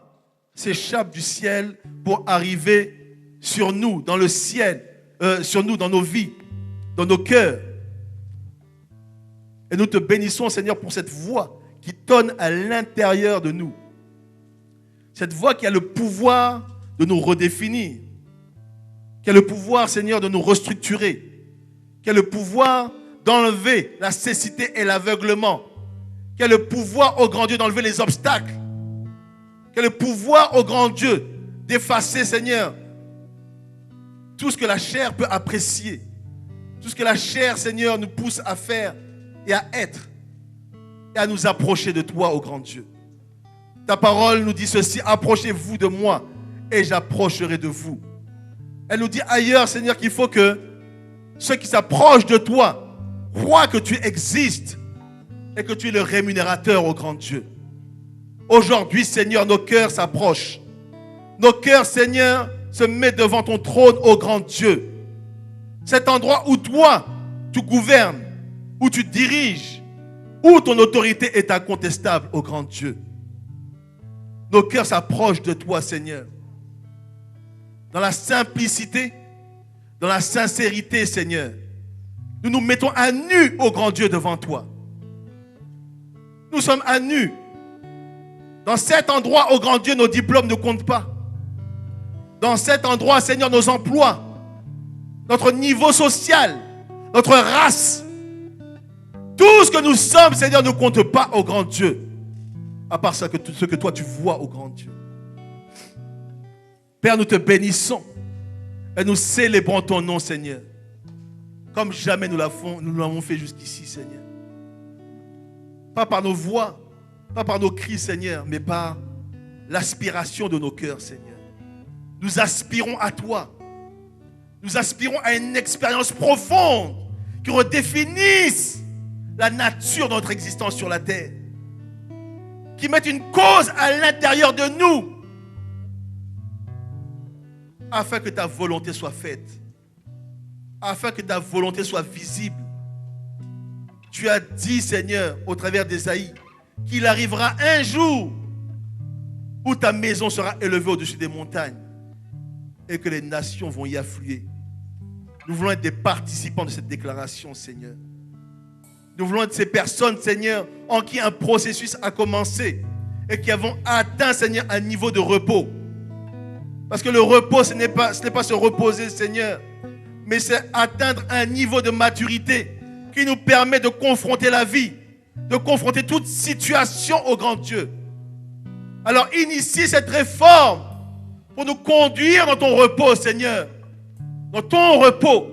s'échappe du ciel pour arriver sur nous, dans le ciel, sur nous, dans nos vies, dans nos cœurs. Et nous te bénissons, Seigneur, pour cette voix qui tonne à l'intérieur de nous. Cette voix qui a le pouvoir de nous redéfinir, qui a le pouvoir, Seigneur, de nous restructurer, qui a le pouvoir d'enlever la cécité et l'aveuglement, qui a le pouvoir, ô grand Dieu, d'enlever les obstacles, qui a le pouvoir, ô grand Dieu, d'effacer, Seigneur, tout ce que la chair peut apprécier, tout ce que la chair, Seigneur, nous pousse à faire et à être, et à nous approcher de toi, ô grand Dieu. Ta parole nous dit ceci: approchez-vous de moi et j'approcherai de vous. Elle nous dit ailleurs, Seigneur, qu'il faut que ceux qui s'approchent de toi croient que tu existes et que tu es le rémunérateur, ô grand Dieu. Aujourd'hui, Seigneur, nos cœurs s'approchent. Nos cœurs, Seigneur, se mettent devant ton trône, ô grand Dieu. Cet endroit où toi, tu gouvernes, où tu diriges, où ton autorité est incontestable, ô grand Dieu. Nos cœurs s'approchent de toi, Seigneur. Dans la simplicité, dans la sincérité, Seigneur. Nous nous mettons à nu, ô grand Dieu, devant toi. Nous sommes à nu. Dans cet endroit, ô grand Dieu, nos diplômes ne comptent pas. Dans cet endroit, Seigneur, nos emplois, notre niveau social, notre race, tout ce que nous sommes, Seigneur, ne compte pas, ô grand Dieu. À part ce que toi tu vois, ô grand Dieu. Père, nous te bénissons et nous célébrons ton nom, Seigneur. Comme jamais nous l'avons fait jusqu'ici, Seigneur. Pas par nos voix, pas par nos cris, Seigneur, mais par l'aspiration de nos cœurs, Seigneur. Nous aspirons à toi. Nous aspirons à une expérience profonde qui redéfinisse la nature de notre existence sur la terre. Qui mette une cause à l'intérieur de nous afin que ta volonté soit faite, afin que ta volonté soit visible. Tu as dit, Seigneur, au travers d'Ésaïe, qu'il arrivera un jour où ta maison sera élevée au-dessus des montagnes et que les nations vont y affluer. Nous voulons être des participants de cette déclaration, Seigneur. Nous voulons être ces personnes, Seigneur, en qui un processus a commencé et qui avons atteint, Seigneur, un niveau de repos. Parce que le repos, ce n'est pas se reposer, Seigneur, mais c'est atteindre un niveau de maturité qui nous permet de confronter la vie, de confronter toute situation au grand Dieu. Alors initie cette réforme pour nous conduire dans ton repos, Seigneur. Dans ton repos.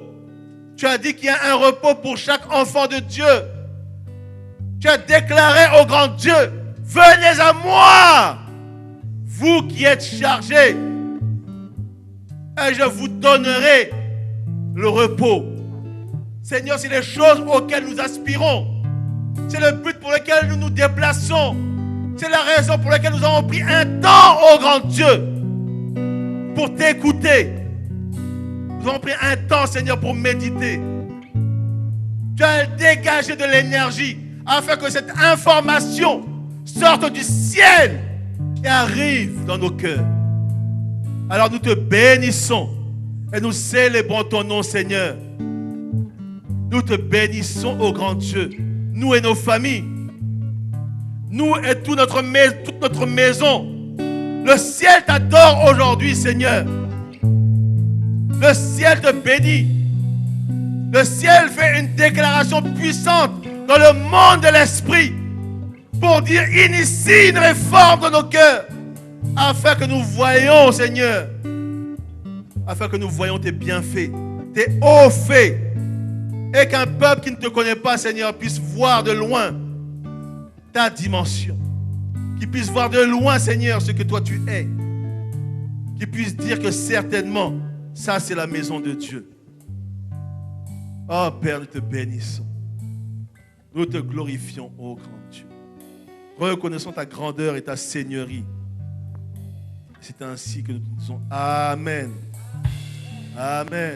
Tu as dit qu'il y a un repos pour chaque enfant de Dieu. Tu as déclaré au grand Dieu: venez à moi, vous qui êtes chargés, et je vous donnerai le repos. Seigneur, c'est les choses auxquelles nous aspirons. C'est le but pour lequel nous nous déplaçons. C'est la raison pour laquelle nous avons pris un temps, ô grand Dieu, pour t'écouter. Nous avons pris un temps, Seigneur, pour méditer. Tu as dégagé de l'énergie afin que cette information sorte du ciel et arrive dans nos cœurs. Alors nous te bénissons et nous célébrons ton nom, Seigneur. Nous te bénissons, ô grand Dieu, nous et nos familles, nous et toute notre maison, Le ciel t'adore aujourd'hui, Seigneur. Le ciel te bénit. Le ciel fait une déclaration puissante dans le monde de l'esprit pour dire initie une réforme dans nos cœurs afin que nous voyions, Seigneur, afin que nous voyions tes bienfaits, tes hauts faits, et qu'un peuple qui ne te connaît pas, Seigneur, puisse voir de loin ta dimension, qui puisse voir de loin, Seigneur, ce que toi tu es, qui puisse dire que certainement ça c'est la maison de Dieu. Oh Père, nous te bénissons, nous te glorifions, ô grand Dieu, reconnaissons ta grandeur et ta seigneurie. C'est ainsi que nous disons Amen. Amen.